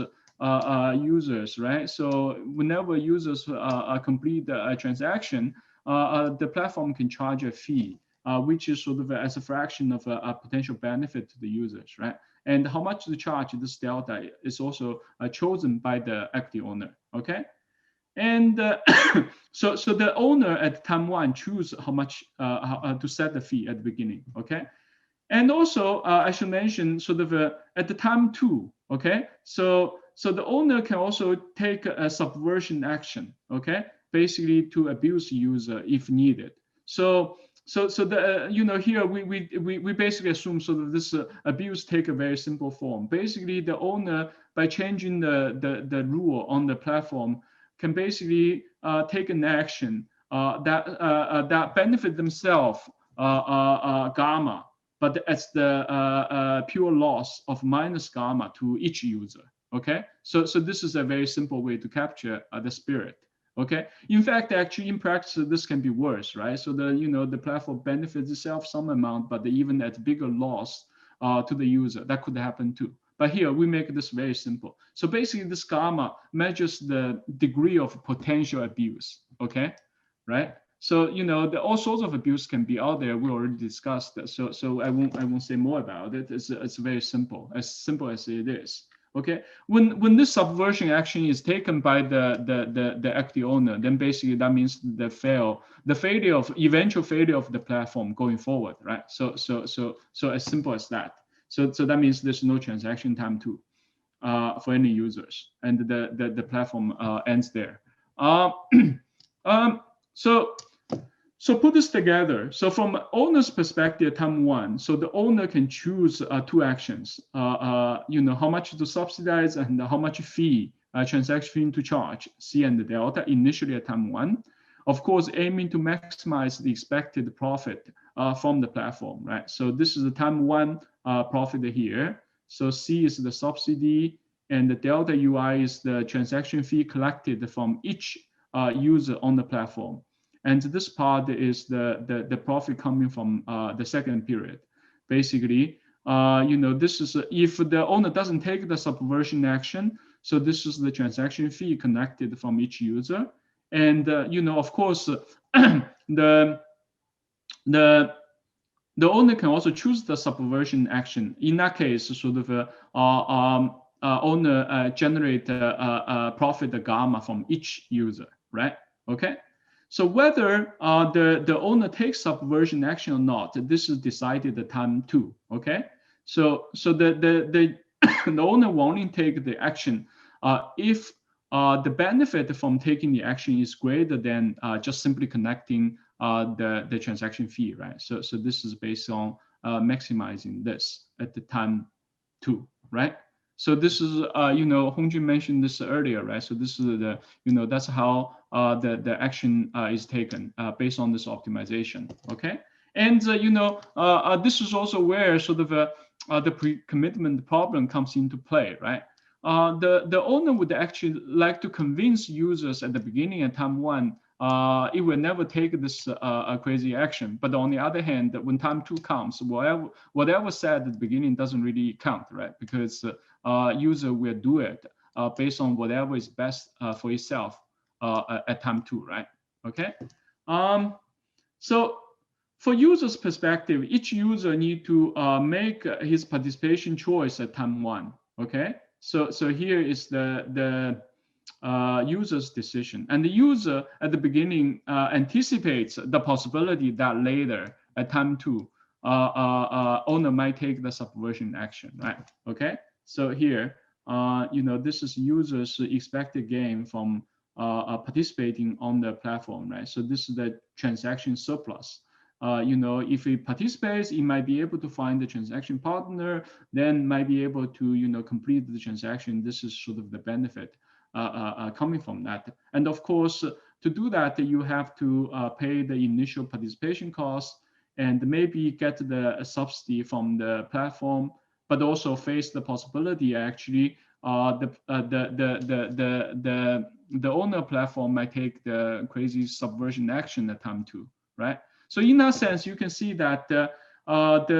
users, right? So whenever users complete a transaction, the platform can charge a fee, which is sort of as a fraction of a potential benefit to the users, right? And how much to charge this delta is also chosen by the equity owner, okay? And so the owner at time one choose how much to set the fee at the beginning, okay? And also I should mention sort of at the time two, okay? So the owner can also take a subversion action, okay? Basically to abuse user if needed. So the here we basically assume so that this abuse take a very simple form. Basically, the owner, by changing the rule on the platform, can basically take an action that benefit themselves gamma, but as the pure loss of minus gamma to each user. Okay, so this is a very simple way to capture the spirit. Okay, in fact, actually, in practice, this can be worse, right? So the platform benefits itself some amount, but even at bigger loss to the user, that could happen too. But here we make this very simple. So basically, this gamma measures the degree of potential abuse. Okay, right? So all sorts of abuse can be out there. We already discussed that. So I won't say more about it. It's very simple as it is. Okay, when this subversion action is taken by the equity owner, then basically that means the eventual failure of the platform going forward, right? So as simple as that. So that means there's no transaction time too for any users, and the platform ends there. So put this together. So from owner's perspective, time one, so the owner can choose two actions. How much to subsidize and how much fee, transaction fee to charge, C and the delta initially at time one. Of course, aiming to maximize the expected profit from the platform, right? So this is the time one profit here. So C is the subsidy, and the delta UI is the transaction fee collected from each user on the platform. And this part is the profit coming from the second period. Basically, this is if the owner doesn't take the subversion action, so this is the transaction fee collected from each user. And of course, the owner can also choose the subversion action. In that case, sort of owner generate a profit gamma from each user, right? Okay. So whether the owner takes subversion action or not, this is decided at time two. Okay. So the owner will only take the action if the benefit from taking the action is greater than just simply connecting the transaction fee, right? So this is based on maximizing this at the time two, right? So this is, Hongjun mentioned this earlier, right? So this is the, that's how the action is taken based on this optimization, okay? And, this is also where sort of the pre-commitment problem comes into play, right? The owner would actually like to convince users at the beginning at time one, it will never take this crazy action. But on the other hand, when time two comes, whatever said at the beginning doesn't really count, right? Because user will do it based on whatever is best for itself at time two, right? Okay. So for user's perspective, each user need to make his participation choice at time one. Okay. So here is the user's decision, and the user at the beginning anticipates the possibility that later at time two, owner might take the subversion action, right? Okay. So here, this is users' expected gain from participating on the platform, right? So this is the transaction surplus. If it participates, it might be able to find the transaction partner, then might be able to, complete the transaction. This is sort of the benefit coming from that. And of course, to do that, you have to pay the initial participation costs and maybe get the subsidy from the platform, but also face the possibility actually the owner platform might take the crazy subversion action at time two, right? So in that sense, you can see that the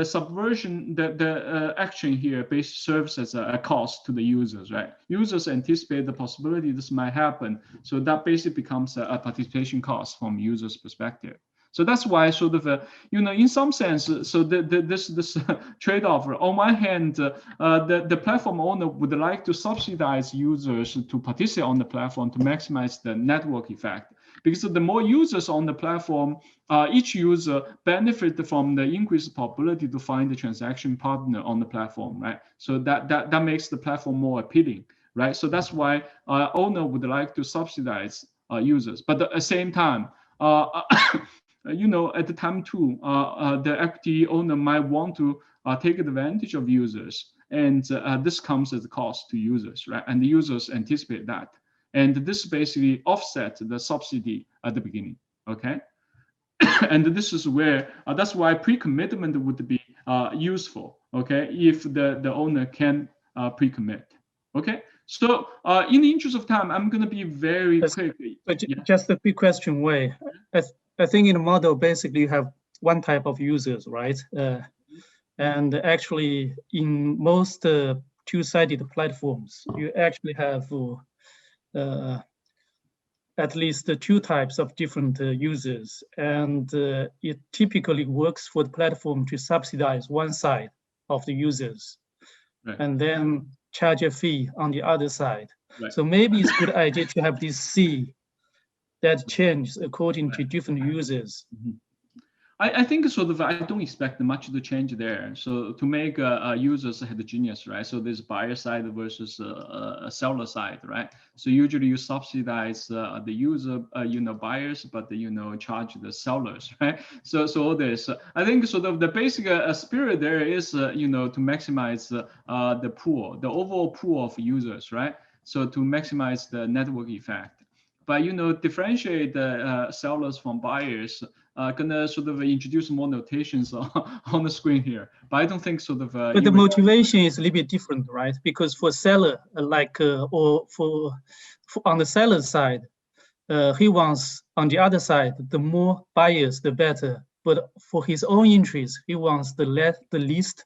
subversion, the action here basically serves as a cost to the users, right? Users anticipate the possibility this might happen, so that basically becomes a participation cost from users' perspective. So that's why sort of, in some sense, so this trade-off. On one hand, the platform owner would like to subsidize users to participate on the platform to maximize the network effect. Because the more users on the platform, each user benefit from the increased probability to find the transaction partner on the platform, right? So that makes the platform more appealing, right? So that's why owner would like to subsidize users, but at the same time, at the time too, the equity owner might want to take advantage of users, and this comes as a cost to users, right? And the users anticipate that, and this basically offsets the subsidy at the beginning. okay? And this is where, that's why pre-commitment would be useful, okay, if the owner can pre-commit, okay? So in the interest of time, I'm going to be very quick. But just a quick question, Wei. I think in the model, basically you have one type of users, right? And actually in most two-sided platforms, you actually have at least two types of different users. And it typically works for the platform to subsidize one side of the users, right, and then charge a fee on the other side. right. So maybe it's a good idea to have this C that changes according to different users. Mm-hmm. I think sort of, I don't expect much to change there. So to make users heterogeneous, right? So there's buyer side versus a seller side, right? So usually you subsidize the user, buyers, but charge the sellers, right? So all this, I think sort of the basic spirit there is, to maximize the pool, the overall pool of users, right? So to maximize the network effect. But differentiate the sellers from buyers. Gonna sort of introduce more notations on the screen here, but I don't think sort of. But the motivation is a little bit different, right? Because for seller, or for on the seller side, he wants on the other side the more buyers the better. But for his own interest, he wants the least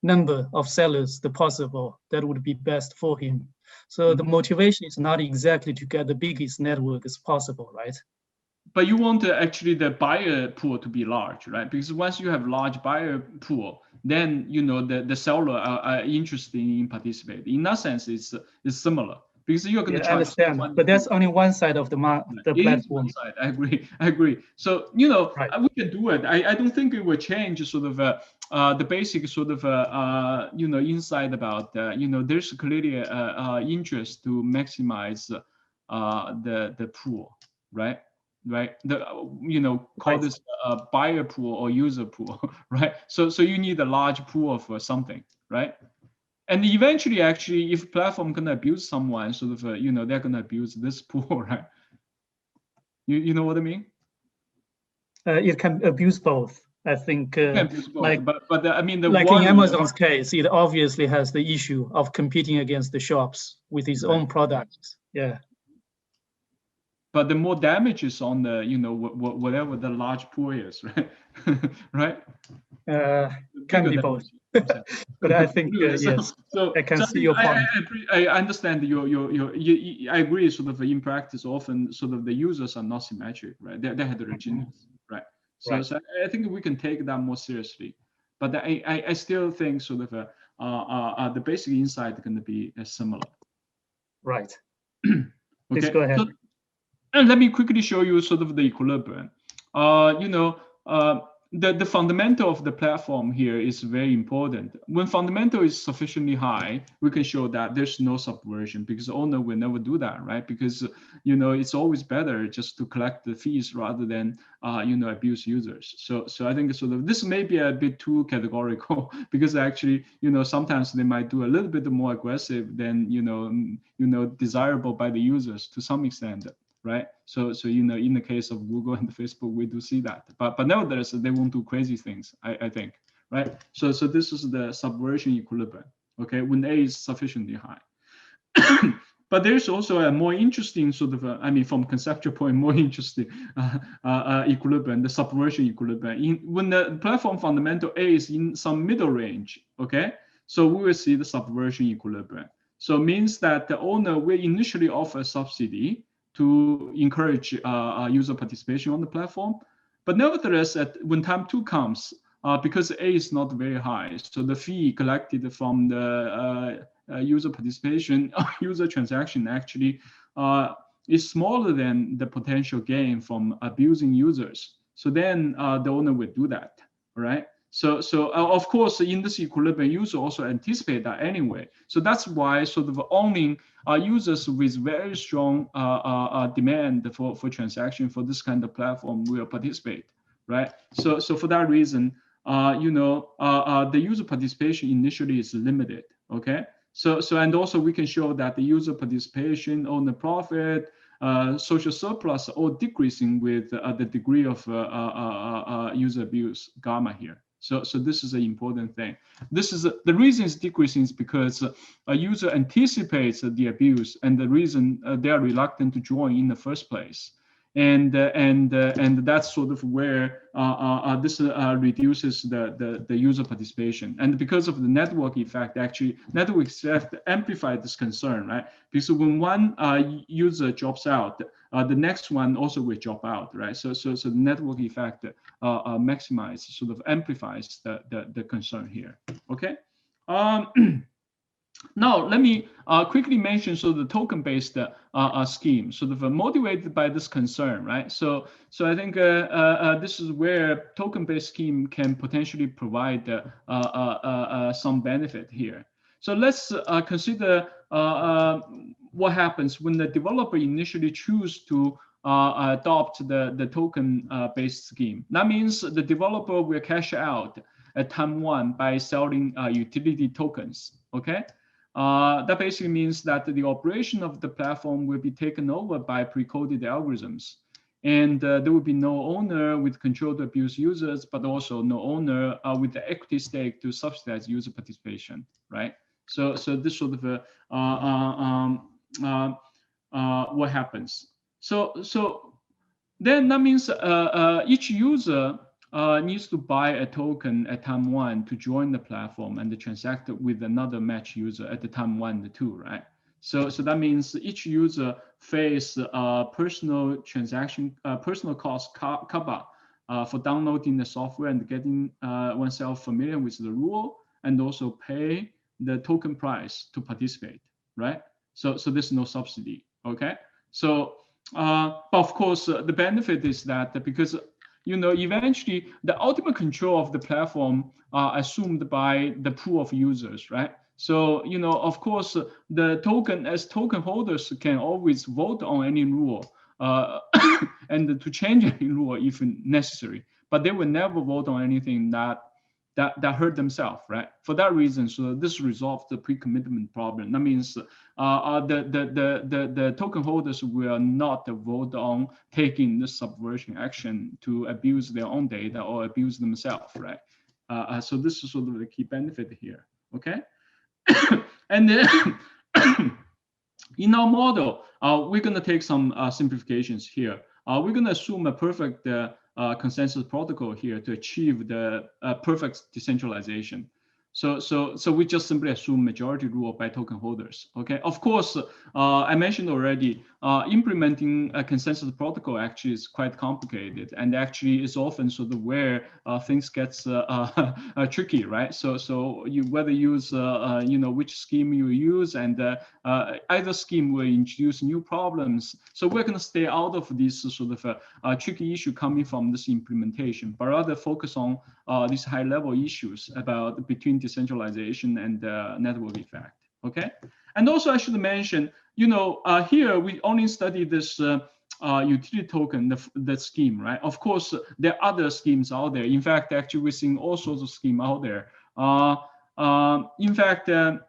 number of sellers the possible. That would be best for him. So the motivation is not exactly to get the biggest network as possible, right? But you want actually the buyer pool to be large, right? Because once you have large buyer pool, then the seller are interested in participating. In that sense, it's similar because you're going to charge. Understand, but that's only one side of the platform. Side. I agree. So right. We can do it. I don't think it will change sort of the basic sort of insight about there's clearly interest to maximize the pool, right? Right, call this buyer pool or user pool, right? So you need a large pool for something, right? And eventually, actually, if platform gonna abuse someone, sort of, they're gonna abuse this pool, right? You know what I mean? It can abuse both. I think, like, but I mean, like in Amazon's case, it obviously has the issue of competing against the shops with its own products. Yeah. But the more damage is on the, whatever the large pool is, right? Right? Can be both. But I think, yes, so I can see your point. I understand I agree, sort of in practice, often sort of the users are not symmetric, right? They're heterogeneous, right? So I think we can take that more seriously. But I still think sort of the basic insight is going to be similar. Right. Okay. Please go ahead. And let me quickly show you sort of the equilibrium. The fundamental of the platform here is very important. When fundamental is sufficiently high, we can show that there's no subversion, because the owner will never do that, right? Because it's always better just to collect the fees rather than abuse users. So I think sort of this may be a bit too categorical, because actually sometimes they might do a little bit more aggressive than desirable by the users to some extent. Right, so in the case of Google and Facebook, we do see that, but nevertheless they won't do crazy things. I think, right? So this is the subversion equilibrium. Okay, when A is sufficiently high. But there's also a more interesting sort of, from conceptual point, more interesting equilibrium, the subversion equilibrium. When the platform fundamental A is in some middle range, okay, so we will see the subversion equilibrium. So it means that the owner will initially offer a subsidy to encourage user participation on the platform. But nevertheless, when time 2 comes, because A is not very high, so the fee collected from the user participation, user transaction actually is smaller than the potential gain from abusing users. So then the owner will do that, right? So of course, in this equilibrium, users also anticipate that anyway. So that's why sort of owning users with very strong demand for transaction for this kind of platform will participate, right? So for that reason, the user participation initially is limited, okay? So and also we can show that the user participation on the profit social surplus or decreasing with the degree of user abuse, gamma here. So this is an important thing. This is the reason it's decreasing is because a user anticipates the abuse, and the reason they are reluctant to join in the first place. And that's sort of where this reduces the user participation. And because of the network effect, actually, network effect amplifies this concern, right? Because when one user drops out, the next one also will drop out, right? So the network effect maximizes, sort of amplifies the concern here. Okay. Now, let me quickly mention the token-based scheme, sort of motivated by this concern, right? So I think this is where token-based scheme can potentially provide some benefit here. So let's consider what happens when the developer initially choose to adopt the token-based scheme. That means the developer will cash out at time one by selling utility tokens, okay? That basically means that the operation of the platform will be taken over by pre-coded algorithms. And there will be no owner with control to abuse users, but also no owner with the equity stake to subsidize user participation, right? So this sort of what happens. So then that means each user needs to buy a token at time one to join the platform and transact with another match user at the time 1 and 2, right? So that means each user face personal transaction, personal cost kaba for downloading the software and getting oneself familiar with the rule, and also pay the token price to participate, right? So there's no subsidy, okay? So, but of course, the benefit is that because eventually the ultimate control of the platform are assumed by the pool of users, right? So, of course, the token holders can always vote on any rule and to change any rule if necessary, but they will never vote on anything that hurt themselves, right? For that reason, so this resolves the pre-commitment problem. That means the token holders will not vote on taking the subversion action to abuse their own data or abuse themselves, right? So this is sort of the key benefit here, okay? And then in our model, we're going to take some simplifications here. We're going to assume a perfect consensus protocol here to achieve the perfect decentralization. So we just simply assume majority rule by token holders. Okay. Of course, I mentioned already, implementing a consensus protocol actually is quite complicated, and actually is often sort of where things gets tricky, right? So you whether use which scheme you use, and either scheme will introduce new problems. So we're going to stay out of this sort of tricky issue coming from this implementation, but rather focus on these high-level issues about between decentralization and network effect. Okay, and also I should mention, here we only study this utility token, the scheme, right? Of course, there are other schemes out there. In fact, actually, we're seeing all sorts of schemes out there. In fact, a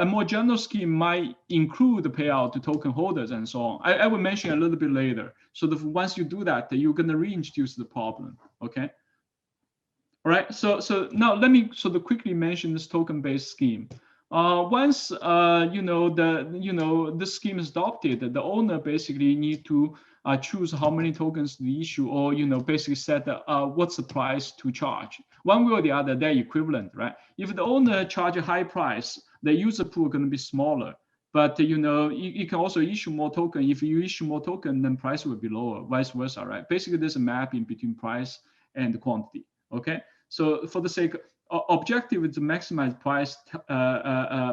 more general scheme might include the payout to token holders and so on. I will mention a little bit later. So once you do that, you're going to reintroduce the problem. Okay. All right, so now let me sort of quickly mention this token-based scheme. Once this scheme is adopted, the owner basically need to choose how many tokens to issue, or basically set what's the price to charge. One way or the other, they're equivalent, right? If the owner charge a high price, the user pool going to be smaller. But you can also issue more token. If you issue more token, then price will be lower, vice versa, right? Basically, there's a mapping between price and quantity. Okay. So for the sake objective is to maximize price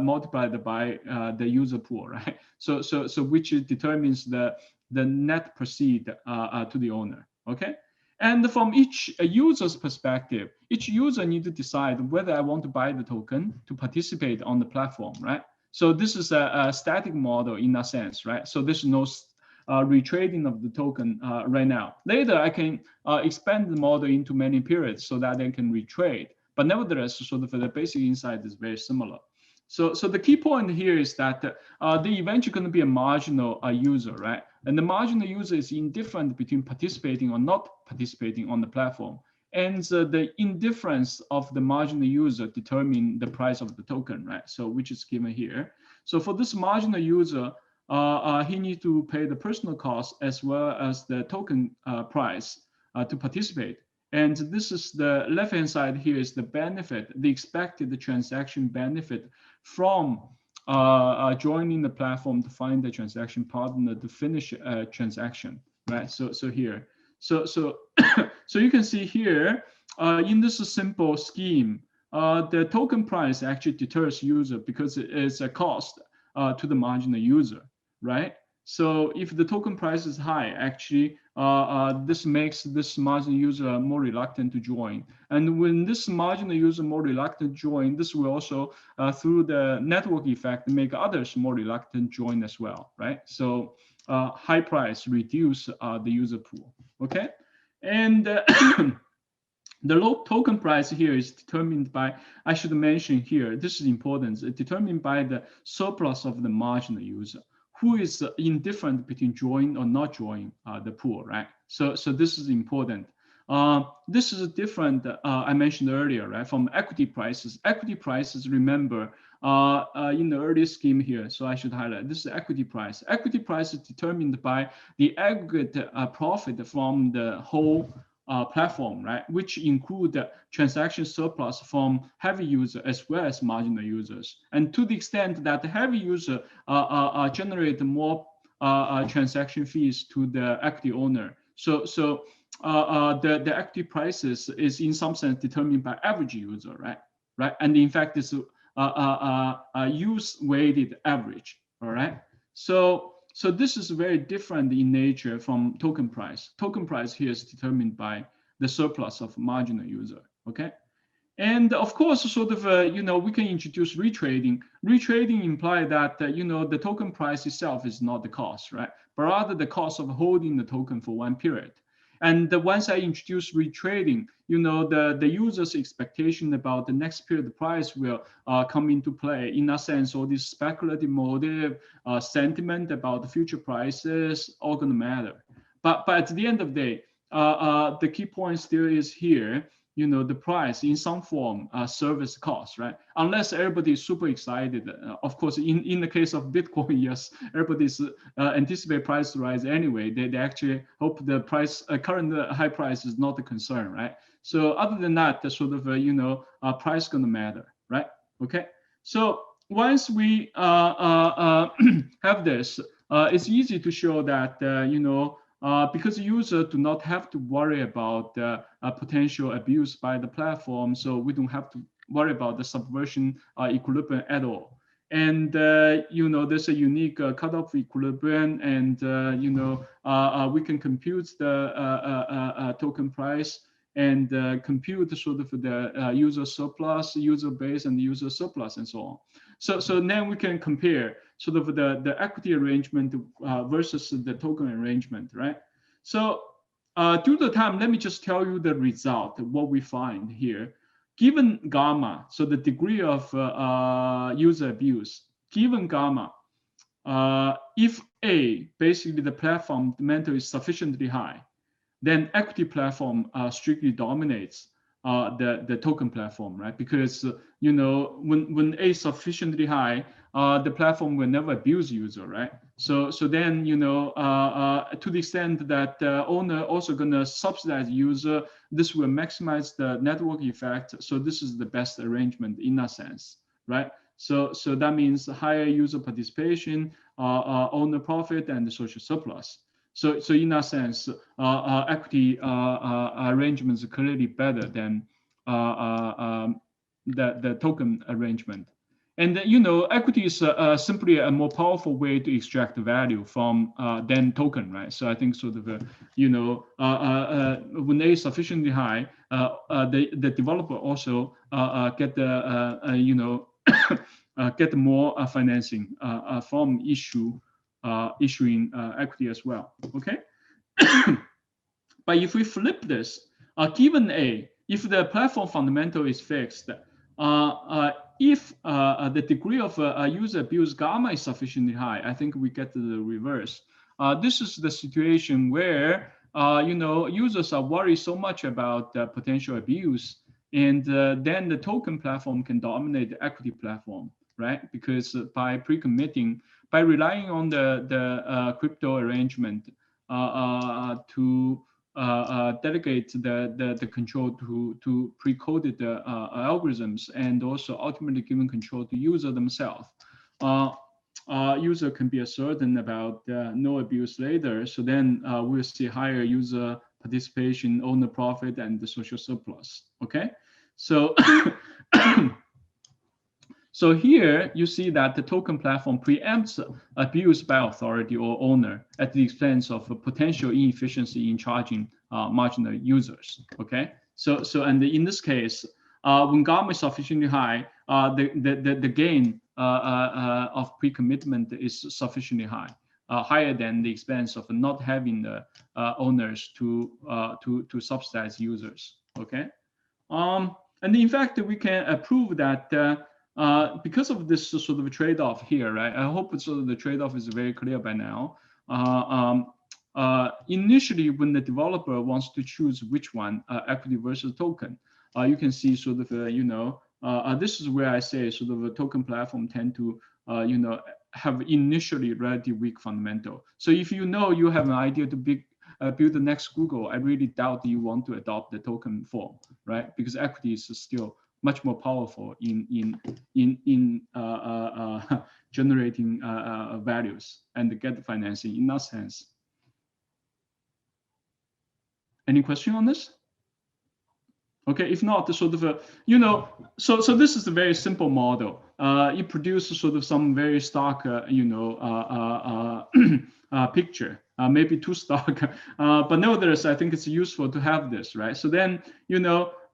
multiplied by the user pool, right? So which determines the net proceed to the owner. Okay. And from each user's perspective, each user need to decide whether I want to buy the token to participate on the platform, right? So this is a static model in a sense, right? So there's no retrading of the token right now. Later, I can expand the model into many periods so that they can retrade. But nevertheless, sort of the basic insight is very similar. So the key point here is that they eventually going to be a marginal user, right? And the marginal user is indifferent between participating or not participating on the platform. And the indifference of the marginal user determine the price of the token, right? So which is given here. So for this marginal user, he needs to pay the personal cost as well as the token price to participate. And this is the left-hand side here is the benefit, the expected transaction benefit from joining the platform to find the transaction partner to finish a transaction, right? So here, so you can see here in this simple scheme, the token price actually deters user because it is a cost to the marginal user, right? So if the token price is high, actually, this makes this marginal user more reluctant to join. And when this marginal user more reluctant to join, this will also, through the network effect, make others more reluctant to join as well, right? So high price reduce the user pool, okay? And the low token price here is determined by, I should mention here, this is important, it's determined by the surplus of the marginal user, who is indifferent between join or not join the pool, right? So this is important. This is different, I mentioned earlier, right, from equity prices. Equity prices, remember, in the earlier scheme here, so I should highlight, this is equity price. Equity price is determined by the aggregate profit from the whole platform, right, which include the transaction surplus from heavy users as well as marginal users. And to the extent that the heavy user generate more transaction fees to the equity owner. So the equity prices is in some sense determined by average user, right? And in fact, it's use weighted average, all right? So this is very different in nature from token price. Token price here is determined by the surplus of marginal user, okay? And of course, sort of, we can introduce retrading. Retrading implies that, the token price itself is not the cost, right? But rather the cost of holding the token for one period. And once I introduce retrading, the user's expectation about the next period price will come into play. In a sense, all this speculative motive, sentiment about the future prices, all gonna matter. But at the end of the day, the key point still is here, the price in some form service cost, right? Unless everybody is super excited. Of course, in the case of Bitcoin, yes, everybody's anticipate price rise anyway. They actually hope the price, current high price is not a concern, right? So other than that, the sort of, price gonna matter, right? Okay. So once we have this, it's easy to show that, because users do not have to worry about potential abuse by the platform, so we don't have to worry about the subversion equilibrium at all. And there's a unique cutoff equilibrium, and we can compute the token price and compute sort of the user surplus, user base, and user surplus, and so on. So then we can compare sort of the equity arrangement versus the token arrangement, right? So due to time, let me just tell you the result, what we find here. Given gamma, so the degree of user abuse, given gamma, if A, basically the platform demand is sufficiently high, then equity platform strictly dominates the token platform, right? Because when A is sufficiently high, the platform will never abuse user, right? So then to the extent that owner also gonna subsidize user, this will maximize the network effect. So this is the best arrangement in a sense, right? So that means higher user participation, owner profit, and the social surplus. So in that sense, equity arrangements are clearly better than the token arrangement. And equity is simply a more powerful way to extract the value from than token, right? So I think sort of when A is sufficiently high, the developer also get the get more financing from issuing equity as well, okay? But if we flip this, given A, if the platform fundamental is fixed, if the degree of user abuse gamma is sufficiently high, I think we get to the reverse. this is the situation where users are worried so much about potential abuse, and then the token platform can dominate the equity platform, right? Because by pre-committing, by relying on the crypto arrangement to delegate the control to pre-coded algorithms, and also ultimately giving control to user themselves. User can be certain about no abuse later. So then we'll see higher user participation, owner profit, and the social surplus. Okay, so so here you see that the token platform preempts abuse by authority or owner at the expense of a potential inefficiency in charging marginal users. Okay, so and in this case, when gamma is sufficiently high, the gain of pre-commitment is sufficiently high, higher than the expense of not having the owners to subsidize users. Okay, and in fact we can prove that because of this sort of trade-off here, right? I hope sort of the trade-off is very clear by now. Initially, when the developer wants to choose which one, equity versus token, you can see sort of this is where I say sort of a token platform tend to have initially relatively weak fundamental. So if you have an idea to build the next Google, I really doubt you want to adopt the token form, right? Because equity is still much more powerful in generating values and get financing in that sense. Any question on this? Okay, if not, sort of so this is a very simple model. It produces sort of some very stark picture, maybe too stark, but nevertheless, I think it's useful to have this, right? So then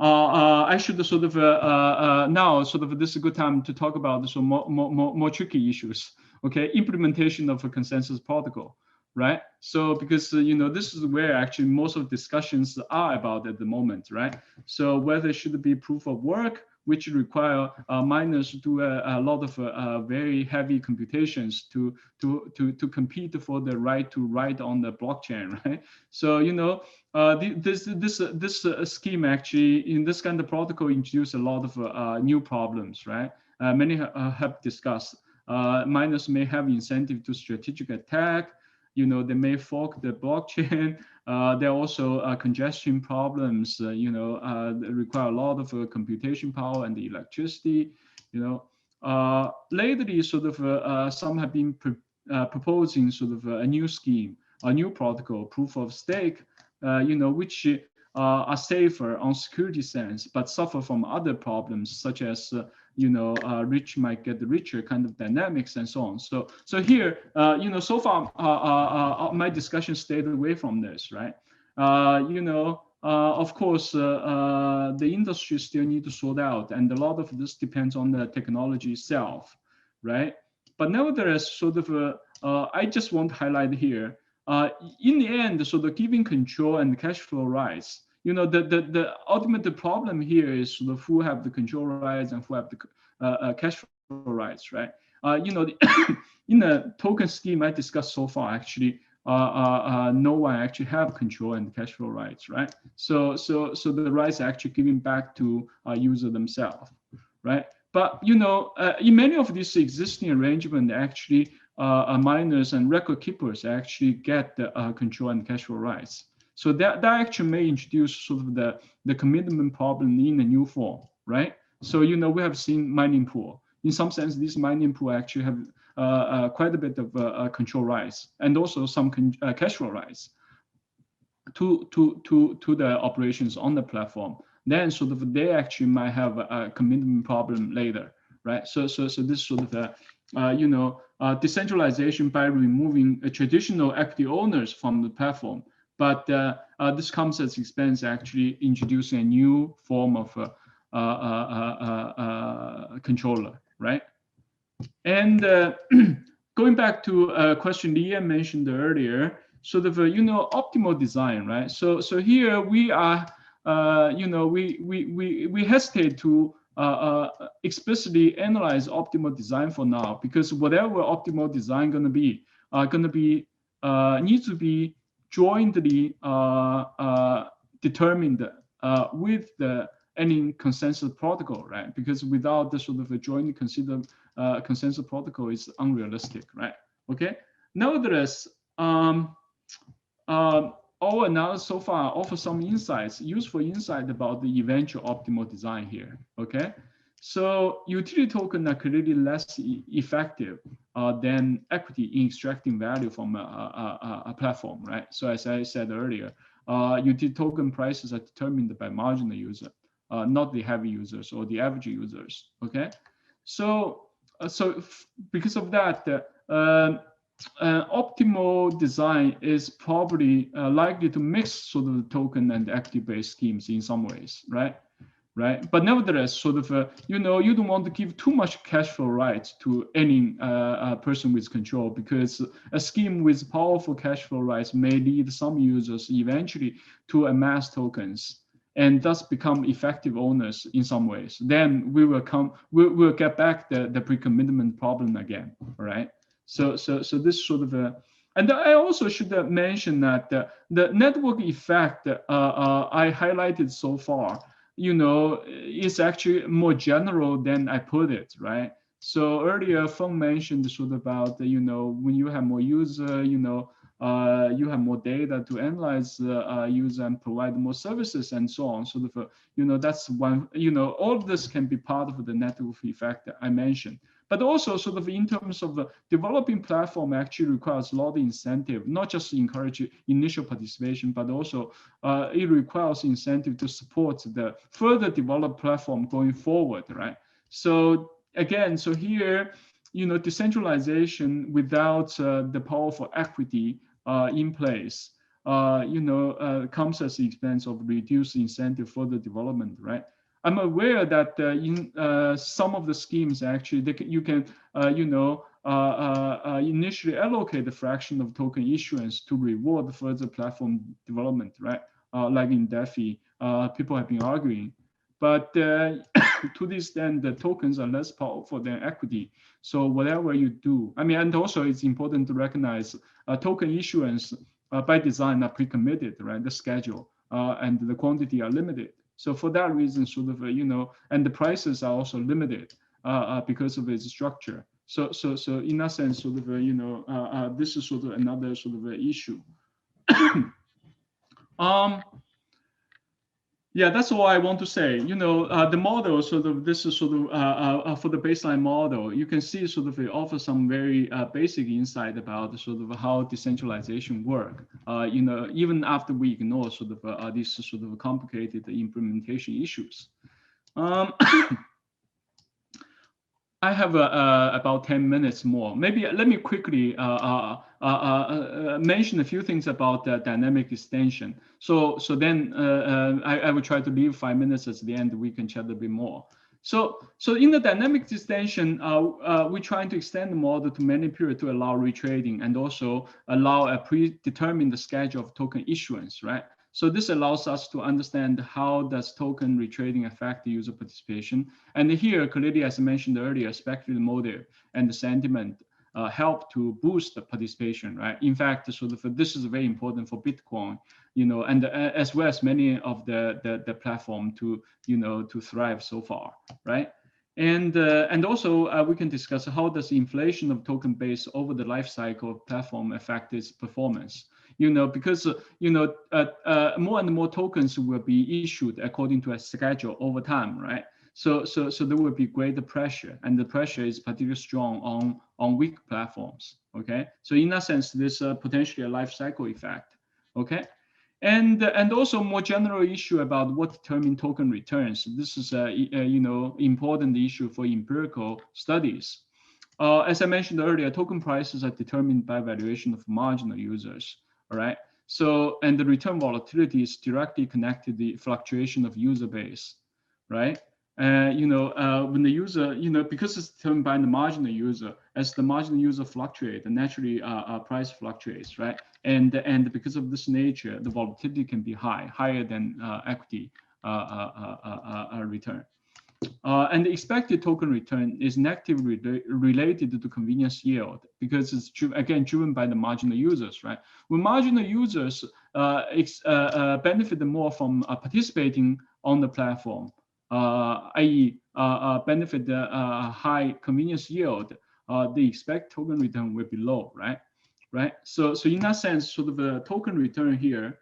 I should sort of now sort of this is a good time to talk about some more tricky issues. Okay, implementation of a consensus protocol. Right, so because this is where actually most of the discussions are about at the moment, right? So whether it should be proof of work, which require miners to do a lot of very heavy computations to compete for the right to write on the blockchain, right? So this scheme actually in this kind of protocol introduce a lot of new problems, right? Many have discussed miners may have incentive to strategic attack. They may fork the blockchain. There are also congestion problems, that require a lot of computation power and electricity. Lately, sort of some have been proposing sort of a new scheme, a new protocol, proof of stake, which are safer on security sense, but suffer from other problems such as rich might get richer kind of dynamics and so on. So here, so far my discussion stayed away from this, right? Of course, the industry still need to sort out, and a lot of this depends on the technology itself, right? But nevertheless, sort of, I just want to highlight here, in the end, sort of giving control and cash flow rights. The ultimate problem here is sort of who have the control rights and who have the cash flow rights, right? In the token scheme I discussed so far, actually, no one actually have control and cash flow rights, right? So the rights are actually given back to user themselves, right? But in many of these existing arrangements, actually, miners and record keepers actually get the control and cash flow rights. So that actually may introduce sort of the commitment problem in a new form, right? So we have seen mining pool. In some sense, this mining pool actually have quite a bit of control rights and also some cash flow rights to the operations on the platform. Then sort of they actually might have a commitment problem later, right? So this sort of decentralization by removing traditional equity owners from the platform. But this comes at the expense actually introducing a new form of controller, right? And going back to a question Leah mentioned earlier, sort of optimal design, right? So here we are, we hesitate to explicitly analyze optimal design for now, because whatever optimal design going to be needs to be jointly determined with any consensus protocol, right? Because without the sort of a jointly considered consensus protocol is unrealistic, right? Okay. Nevertheless, our analysis so far offer some insights, useful insight about the eventual optimal design here. Okay. So utility tokens are clearly less effective than equity in extracting value from a platform, right? So as I said earlier, utility token prices are determined by marginal user, not the heavy users or the average users. Okay, so because of that, optimal design is probably likely to mix sort of the token and equity-based schemes in some ways, right? Right, but nevertheless, sort of, you don't want to give too much cash flow rights to any person with control, because a scheme with powerful cash flow rights may lead some users eventually to amass tokens and thus become effective owners in some ways. Then we'll get back the pre-commitment problem again, all right? So this sort of and I also should mention that the network effect I highlighted so far, is actually more general than I put it, right? So earlier, Feng mentioned sort of about, when you have more user, you have more data to analyze user and provide more services and so on. Sort of, that's one, all of this can be part of the network effect I mentioned. But also sort of in terms of developing platform actually requires a lot of incentive, not just encourage initial participation, but also it requires incentive to support the further developed platform going forward, right? So again, so here, decentralization without the powerful equity in place, comes at the expense of reduced incentive for the development, right? I'm aware that in some of the schemes actually you can initially allocate a fraction of token issuance to reward further platform development, right? Like in DeFi, people have been arguing, but to this extent, the tokens are less powerful than equity. So whatever you do, I mean, and also it's important to recognize token issuance by design are pre-committed, right? The schedule and the quantity are limited. So for that reason, sort of, and the prices are also limited because of its structure. So in that sense, sort of, this is sort of another sort of issue. Yeah, that's all I want to say. The model sort of, this is sort of for the baseline model. You can see sort of it offers some very basic insight about sort of how decentralization work. Even after we ignore sort of these sort of complicated implementation issues. I have about 10 minutes more. Maybe let me quickly mention a few things about the dynamic extension. So then I will try to leave 5 minutes at the end. We can chat a bit more. So in the dynamic extension, we're trying to extend the model to many periods to allow retrading and also allow a predetermined schedule of token issuance, right? So this allows us to understand how does token retrading affect the user participation. And here, clearly, as I mentioned earlier, speculative motive and the sentiment help to boost the participation, right? In fact, sort of this is very important for Bitcoin, and as well as many of the platform to thrive so far, right? And also we can discuss how does inflation of token base over the life cycle of platform affect its performance. Because more and more tokens will be issued according to a schedule over time, right? So there will be greater pressure, and the pressure is particularly strong on weak platforms. Okay, so in that sense, there's potentially a life cycle effect. Okay, and also more general issue about what determine token returns. This is a important issue for empirical studies. As I mentioned earlier, token prices are determined by valuation of marginal users. All right. So, and the return volatility is directly connected to the fluctuation of user base, right? When the user, because it's determined by the marginal user, as the marginal user fluctuate, naturally price fluctuates, right? And because of this nature, the volatility can be higher than equity return. And the expected token return is negatively related to convenience yield because it's again driven by the marginal users, right? When marginal users benefit more from participating on the platform, i.e. benefit the high convenience yield, the expected token return will be low, right? So in that sense, sort of the token return here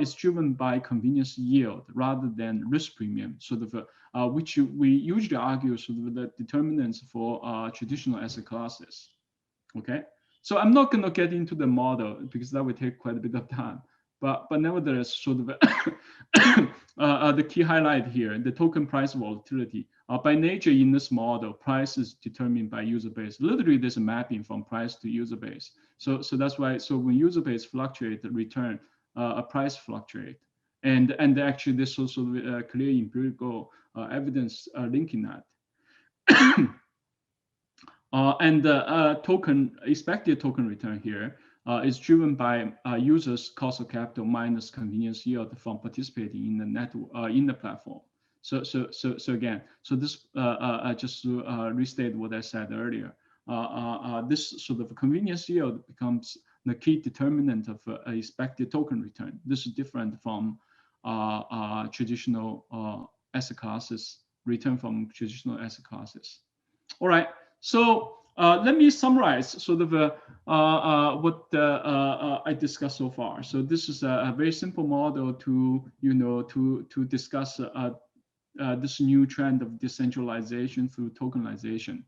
is driven by convenience yield rather than risk premium, sort of which we usually argue sort of the determinants for traditional asset classes. Okay, so I'm not going to get into the model because that would take quite a bit of time. But nevertheless, sort of the key highlight here, the token price volatility. By nature, in this model, price is determined by user base. Literally, there's a mapping from price to user base. So that's why. So when user base fluctuate, the return a price fluctuate, and actually there's also clear empirical evidence linking that. And the expected token return here is driven by users' cost of capital minus convenience yield from participating in the network in the platform. So again, so this just to restate what I said earlier, this sort of convenience yield becomes the key determinant of expected token return. This is different from traditional asset classes, return from traditional asset classes. All right, so let me summarize sort of what I discussed so far. So this is a very simple model to to discuss this new trend of decentralization through tokenization.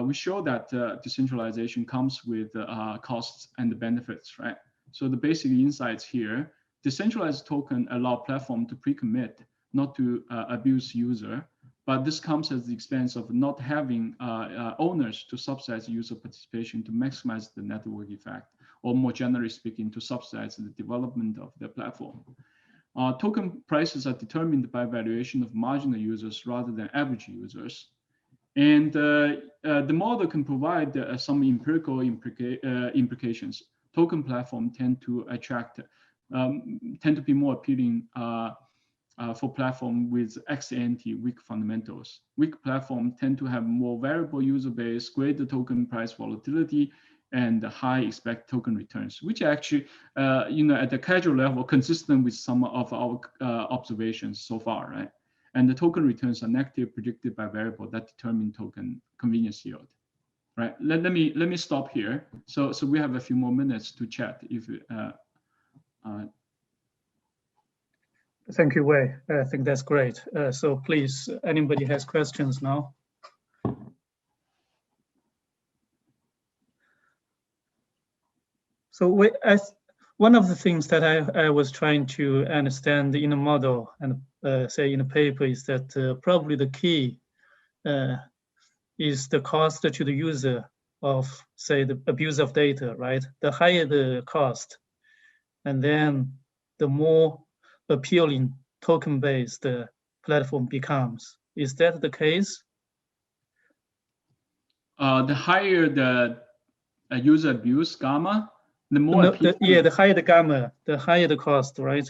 We show that decentralization comes with costs and the benefits, right? So the basic insights here: decentralized token allow platform to pre-commit, not to abuse user. But this comes at the expense of not having owners to subsidize user participation to maximize the network effect, or more generally speaking, to subsidize the development of the platform. Token prices are determined by valuation of marginal users rather than average users. And the model can provide some empirical implications. Token platforms tend to be more appealing for platform with ex-ante weak fundamentals. Weak platforms tend to have more variable user base, greater token price volatility, and high expect token returns, which actually, at the casual level, consistent with some of our observations so far, right? And the token returns are negative, predicted by variable that determine token convenience yield, right? Let me stop here. So we have a few more minutes to chat. If Thank you, Wei. I think that's great. So please, anybody has questions now? So one of the things that I was trying to understand in a model and say in a paper is that probably the key is the cost to the user of, say, the abuse of data, right? The higher the cost, and then the more appealing token-based platform becomes. Is that the case? The higher the user abuse gamma, the more appealing. The higher the gamma, the higher the cost, right?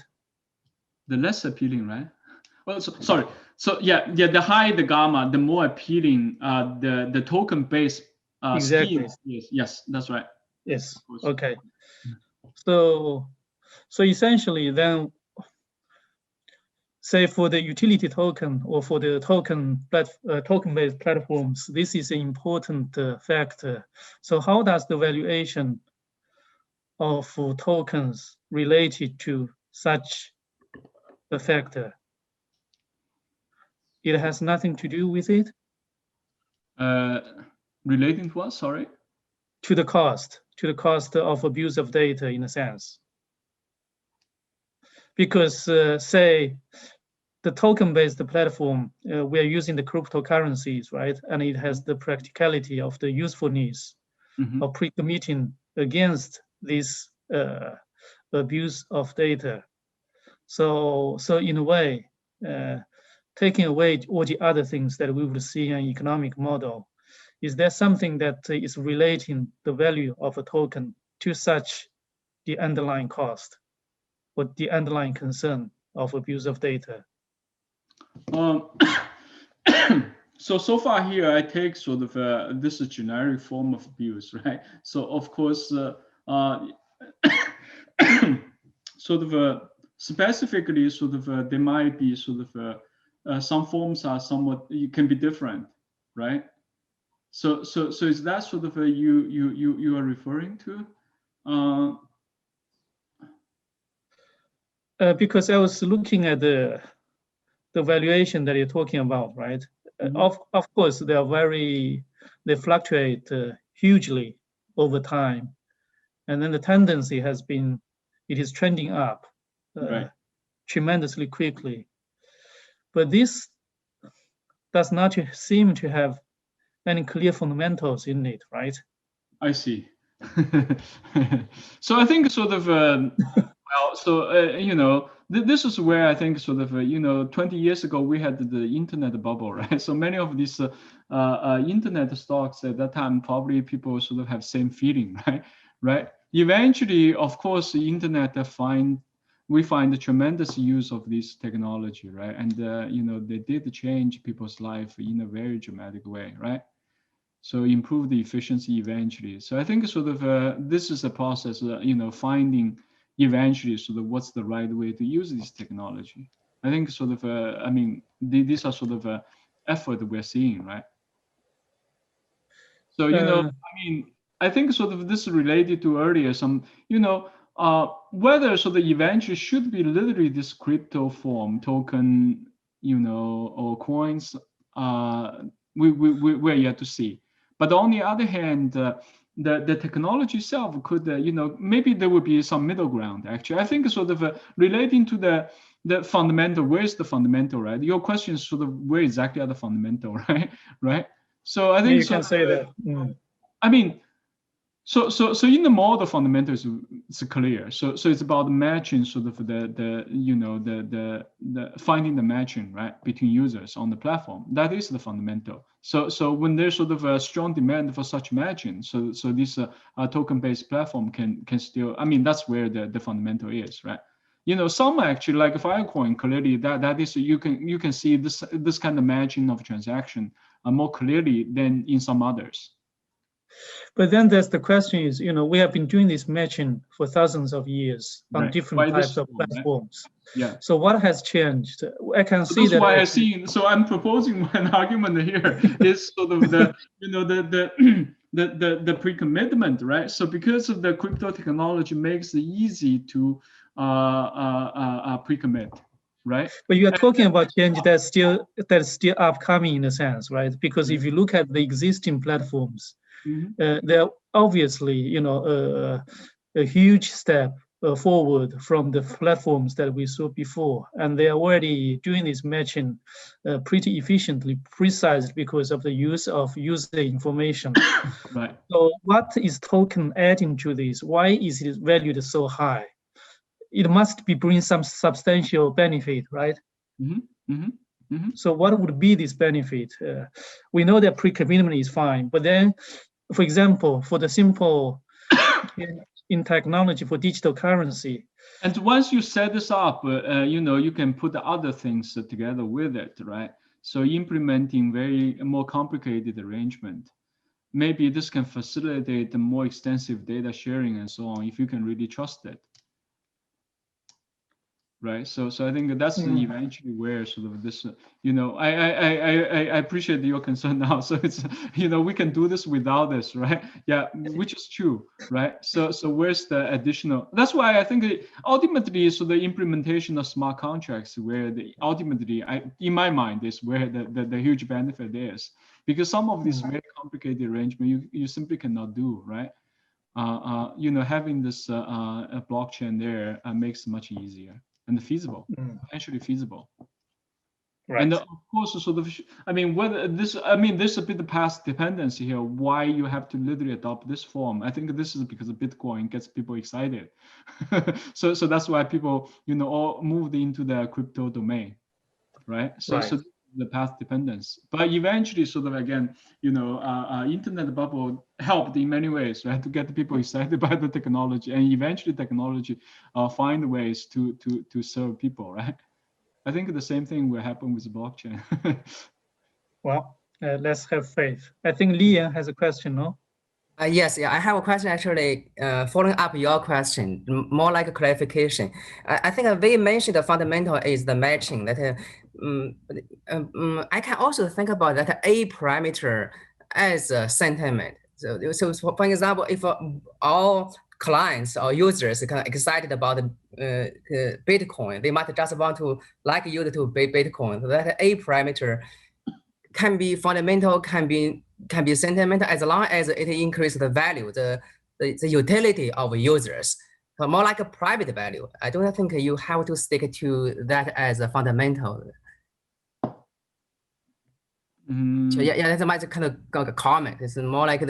The less appealing, right? Well, sorry. So yeah, the higher the gamma, the more appealing the token-based exactly. scheme. Yes, that's right. Yes. Okay. So essentially, then, say for the utility token or for the token-based platforms, this is an important factor. So how does the valuation of tokens related to such a factor? It has nothing to do with it? Relating to what, sorry? To the cost of abuse of data, in a sense. Because say the token-based platform, we are using the cryptocurrencies, right? And it has the practicality of the usefulness of pre-committing against this abuse of data. So in a way, taking away all the other things that we would see in an economic model, is there something that is relating the value of a token to such the underlying cost or the underlying concern of abuse of data? So far here, I take sort of this generic form of abuse, right? So of course, sort of specifically, sort of there might be sort of some forms are somewhat, you can be different, right? So is that sort of you are referring to? Because I was looking at the valuation that you're talking about, right? Of course, they fluctuate hugely over time, and then the tendency has been, it is trending up Right. tremendously quickly. But this does not seem to have any clear fundamentals in it, right? I see. So I think sort of, well, so, you know, this is where I think sort of, you know, 20 years ago, we had the internet bubble, right? So many of these internet stocks at that time, probably people sort of have same feeling, right? Right. Eventually, of course, the internet we find the tremendous use of this technology, right? And, you know, they did change people's life in a very dramatic way, right? So improve the efficiency eventually. So I think sort of this is a process, you know, finding eventually sort of what's the right way to use this technology. I think sort of, I mean, these are sort of effort we're seeing, right? So, you know, I mean, I think sort of this is related to earlier some, you know, whether sort of eventually should be literally this crypto form, token, you know, or coins, we're yet to see. But on the other hand, the technology itself could, you know, maybe there would be some middle ground. Actually, I think sort of relating to the fundamental. Where's the fundamental, right? Your question is sort of where exactly are the fundamental, right? Right. So I think you can say that. I mean, so in the model, fundamentals it's clear. So it's about matching sort of the you know the finding the matching, right, between users on the platform. That is the fundamental. So when there's sort of a strong demand for such matching, so this token-based platform can still, I mean, that's where the fundamental is, right? You know, some actually like Filecoin, clearly that is you can see this kind of matching of transaction more clearly than in some others. But then there's the question is, you know, we have been doing this matching for thousands of years on different types of platforms. Right? Yeah. So what has changed? I can see that's that. Why I see. So I'm proposing an argument here is sort of the, you know, the pre-commitment, right? So because of the crypto technology makes it easy to pre-commit. Right. But you are talking about change that's still upcoming in a sense, right? Because if you look at the existing platforms, they're obviously, you know, a huge step forward from the platforms that we saw before, and they are already doing this matching pretty efficiently, precisely because of the use of user information. Right. So, what is token adding to this? Why is it valued so high? It must be bringing some substantial benefit, right? So what would be this benefit? We know that pre-commitment is fine, but then, for example, for the simple in technology for digital currency. And once you set this up, you know, you can put the other things together with it, right? So implementing very more complicated arrangement. Maybe this can facilitate the more extensive data sharing and so on, if you can really trust it. Right. So I think that's eventually where sort of this, you know, I appreciate your concern now. So it's, you know, we can do this without this, right? Yeah, which is true, right? So where's the additional? That's why I think ultimately, so the implementation of smart contracts, where the ultimately, in my mind, is where the huge benefit is, because some of these very complicated arrangement you simply cannot do, right? You know, having this a blockchain there makes it much easier. And feasible, potentially feasible. Right. And of course, sort of, I mean, whether this, I mean, there's a bit of past dependency here. Why you have to literally adopt this form? I think this is because of Bitcoin gets people excited. so that's why people, you know, all moved into the crypto domain, right? So the path dependence, but eventually, sort of again, you know, internet bubble helped in many ways, right, to get people excited by the technology, and eventually technology find ways to serve people, right? I think the same thing will happen with blockchain. Well, let's have faith. I think Lian has a question, no? Yes, yeah, I have a question actually, following up your question, more like a clarification. I think we mentioned the fundamental is the matching that I can also think about that A parameter as a sentiment. So for example, if all clients or users are kind of excited about Bitcoin, they might just want to like you to buy Bitcoin. So that A parameter can be fundamental, can be sentimental, as long as it increases the value, the utility of users. So more like a private value. I don't think you have to stick to that as a fundamental. So yeah, that's my kind of comment. It's more like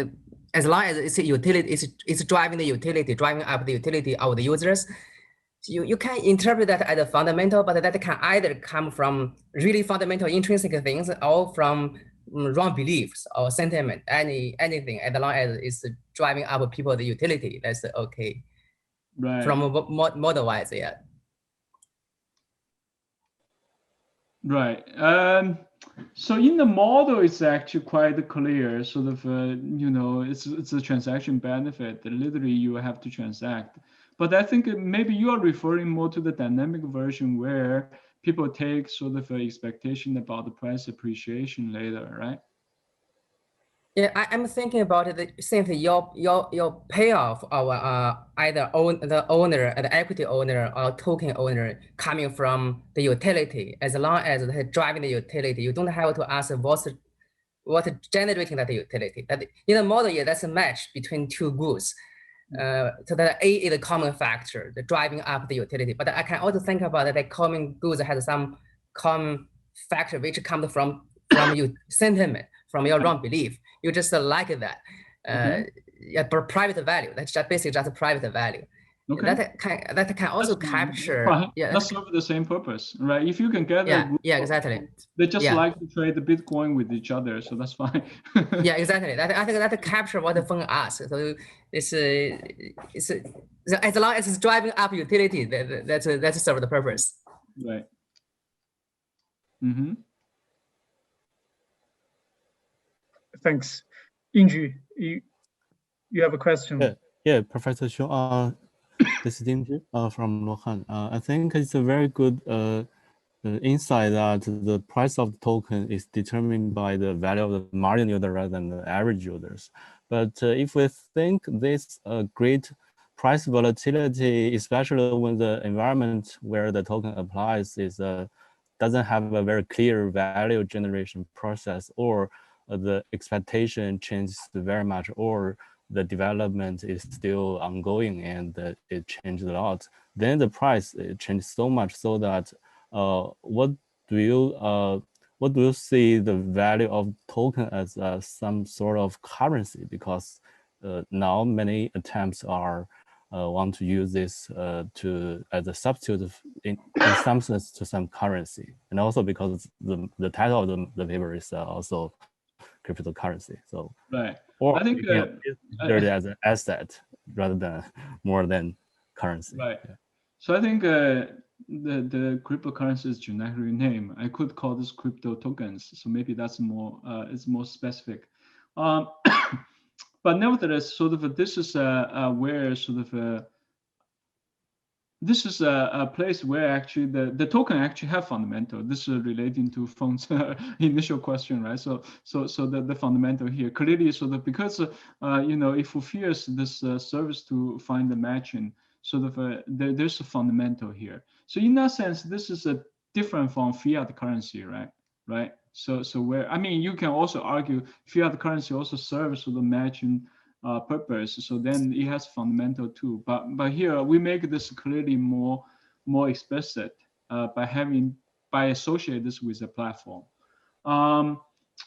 as long as it's a utility, it's driving the utility, driving up the utility of the users. You can interpret that as a fundamental, but that can either come from really fundamental intrinsic things or from wrong beliefs or sentiment, anything, as long as it's driving up people the utility, that's okay. Right. From model wise, yeah. Right. So in the model, it's actually quite clear, sort of, you know, it's a transaction benefit. Literally, you have to transact. But I think maybe you are referring more to the dynamic version where people take sort of an expectation about the price appreciation later, right? Yeah, I'm thinking about it. Since your payoff of either the owner, the equity owner, or token owner coming from the utility, as long as they're driving the utility, you don't have to ask what's generating that utility. That in the model, yeah, that's a match between two goods. So that A is a common factor, the driving up the utility. But I can also think about that the common goods has some common factor which comes from your sentiment, from your wrong belief. You just like that. Yeah, private value. That's just basically just a private value. Okay. That can also capture. Yeah, that's serve the same purpose, right? If you can get exactly. They just like to trade the Bitcoin with each other, so that's fine. Yeah, exactly. I think that capture what the phone asks. So it's as long as it's driving up utility, that's serve the purpose. Right. Thanks. Inju, you have a question? Yeah, Professor Xiong, this is Inju from Luohan. I think it's a very good insight that the price of the token is determined by the value of the margin user rather than the average users. But if we think this great price volatility, especially when the environment where the token applies is doesn't have a very clear value generation process, or the expectation changes very much, or the development is still ongoing and it changed a lot, then the price changed so much so that what do you see the value of token as some sort of currency? Because now many attempts are want to use this as a substitute in some sense to some currency, and also because the title of the paper is also cryptocurrency. So right. Or I think as an asset rather than more than currency. Right. Yeah. So I think the cryptocurrency is generic name. I could call this crypto tokens. So maybe that's more it's more specific. But nevertheless, sort of this is where sort of this is a place where actually the token actually have fundamental. This is relating to Feng's initial question, right? So the fundamental here clearly sort of because you know, it fulfills this service to find the matching. Sort of there's a fundamental here. So in that sense, this is a different from fiat currency, right? Right. So where, I mean, you can also argue fiat currency also serves the matching purpose. So then it has fundamental too. But here we make this clearly more explicit by associate this with a platform.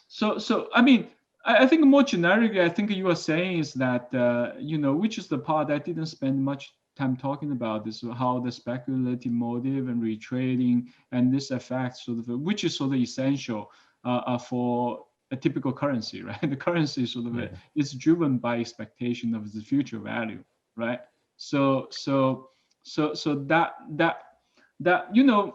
So I mean, I think more generically, I think you are saying is that you know, which is the part I didn't spend much time talking about, is how the speculative motive and retrading and this effect sort of, which is sort of essential for a typical currency, right? The currency sort of is driven by expectation of the future value, right? So that you know,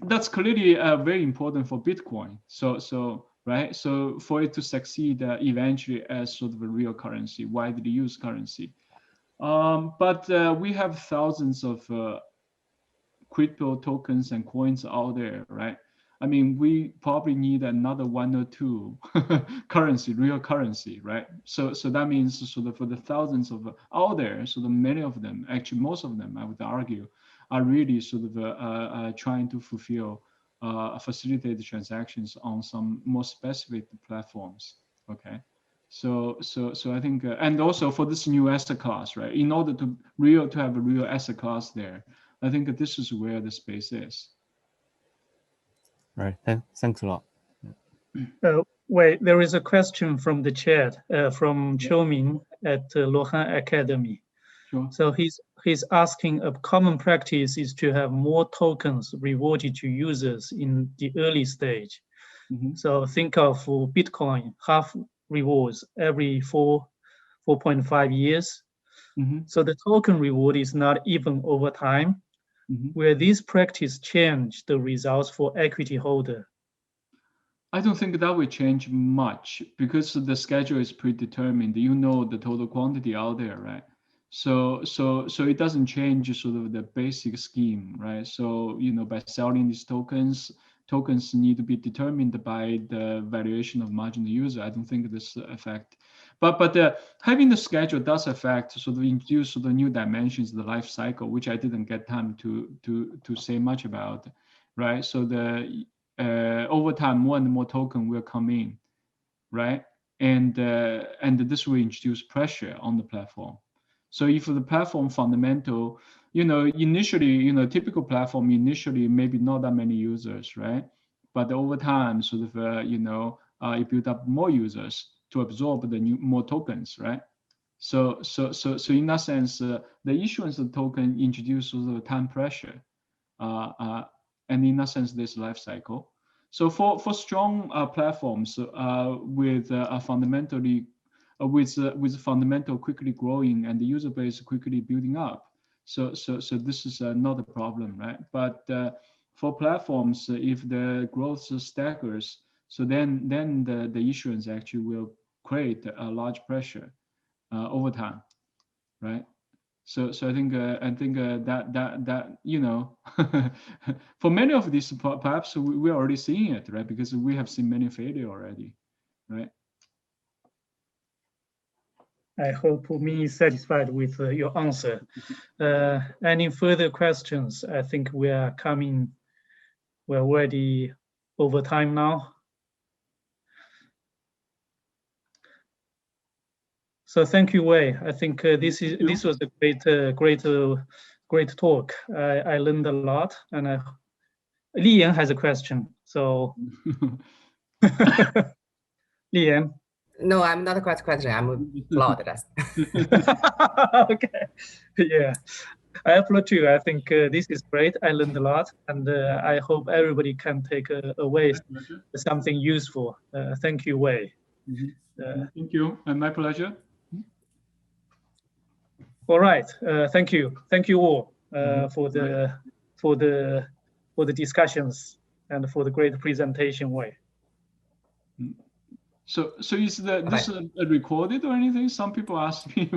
that's clearly very important for Bitcoin. So right. So for it to succeed eventually as sort of a real currency, widely used currency. But we have thousands of crypto tokens and coins out there, right? I mean, we probably need another 1 or 2 real currency, right? So that means sort of for the thousands of out there, so the many of them, actually most of them, I would argue, are really sort of trying to fulfill, facilitate the transactions on some more specific platforms. Okay, so I think, and also for this new asset class, right? In order to have a real asset class there, I think this is where the space is. Right. Thanks a lot. Wait, there is a question from the chat from Xiong at Luohan Academy. Sure. So he's asking, a common practice is to have more tokens rewarded to users in the early stage. Mm-hmm. So think of Bitcoin, half rewards every 4.5 years. Mm-hmm. So the token reward is not even over time. Mm-hmm. Will this practice change the results for equity holder? I don't think that will change much because the schedule is predetermined. You know the total quantity out there, right? So it doesn't change sort of the basic scheme, right? So by selling these tokens need to be determined by the valuation of marginal user. I don't think this affect, but having the schedule does affect, sort of introduce sort of new dimensions of the life cycle, which I didn't get time to say much about, right? So over time, more and more token will come in, right? And this will introduce pressure on the platform. So if the platform fundamental, initially, typical platform initially maybe not that many users, right? But over time, sort of, you build up more users to absorb the more tokens, right? So in that sense, the issuance of token introduces the time pressure, and in that sense, this life cycle. So for strong platforms with fundamentally with fundamental quickly growing and the user base quickly building up, so this is not a problem, right? But for platforms, if the growth staggers, so then the issuance actually will create a large pressure over time, right? So I think that for many of these, perhaps we're already seeing it, right? Because we have seen many failure already, right? I hope me is satisfied with your answer. Any further questions? I think we're already over time now. So thank you, Wei. I think this was a great talk. I learned a lot, and Li Yan has a question. So Li Yan. No, I'm not a question. I'm flawed. Okay. Yeah, I applaud you. I think this is great. I learned a lot, and I hope everybody can take away something useful. Thank you, Wei. Mm-hmm. Thank you, and my pleasure. All right. Thank you all for the discussions and for the great presentation, Wei. So is this recorded or anything? Some people ask me.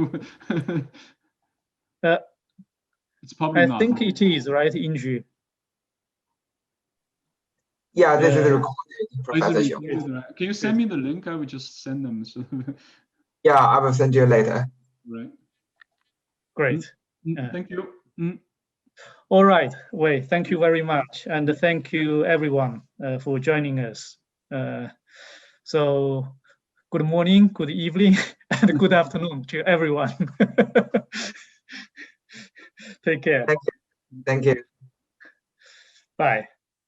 It's probably not. I think it is, right, Inju? Yeah, this is recorded, Professor Xiong. Right? Can you send me the link? I will just send them. So. Yeah, I will send you later. Right. Great. Thank you. All right, Wei, thank you very much. And thank you everyone for joining us. So good morning, good evening, and good afternoon to everyone. Take care. Thank you. Thank you. Bye.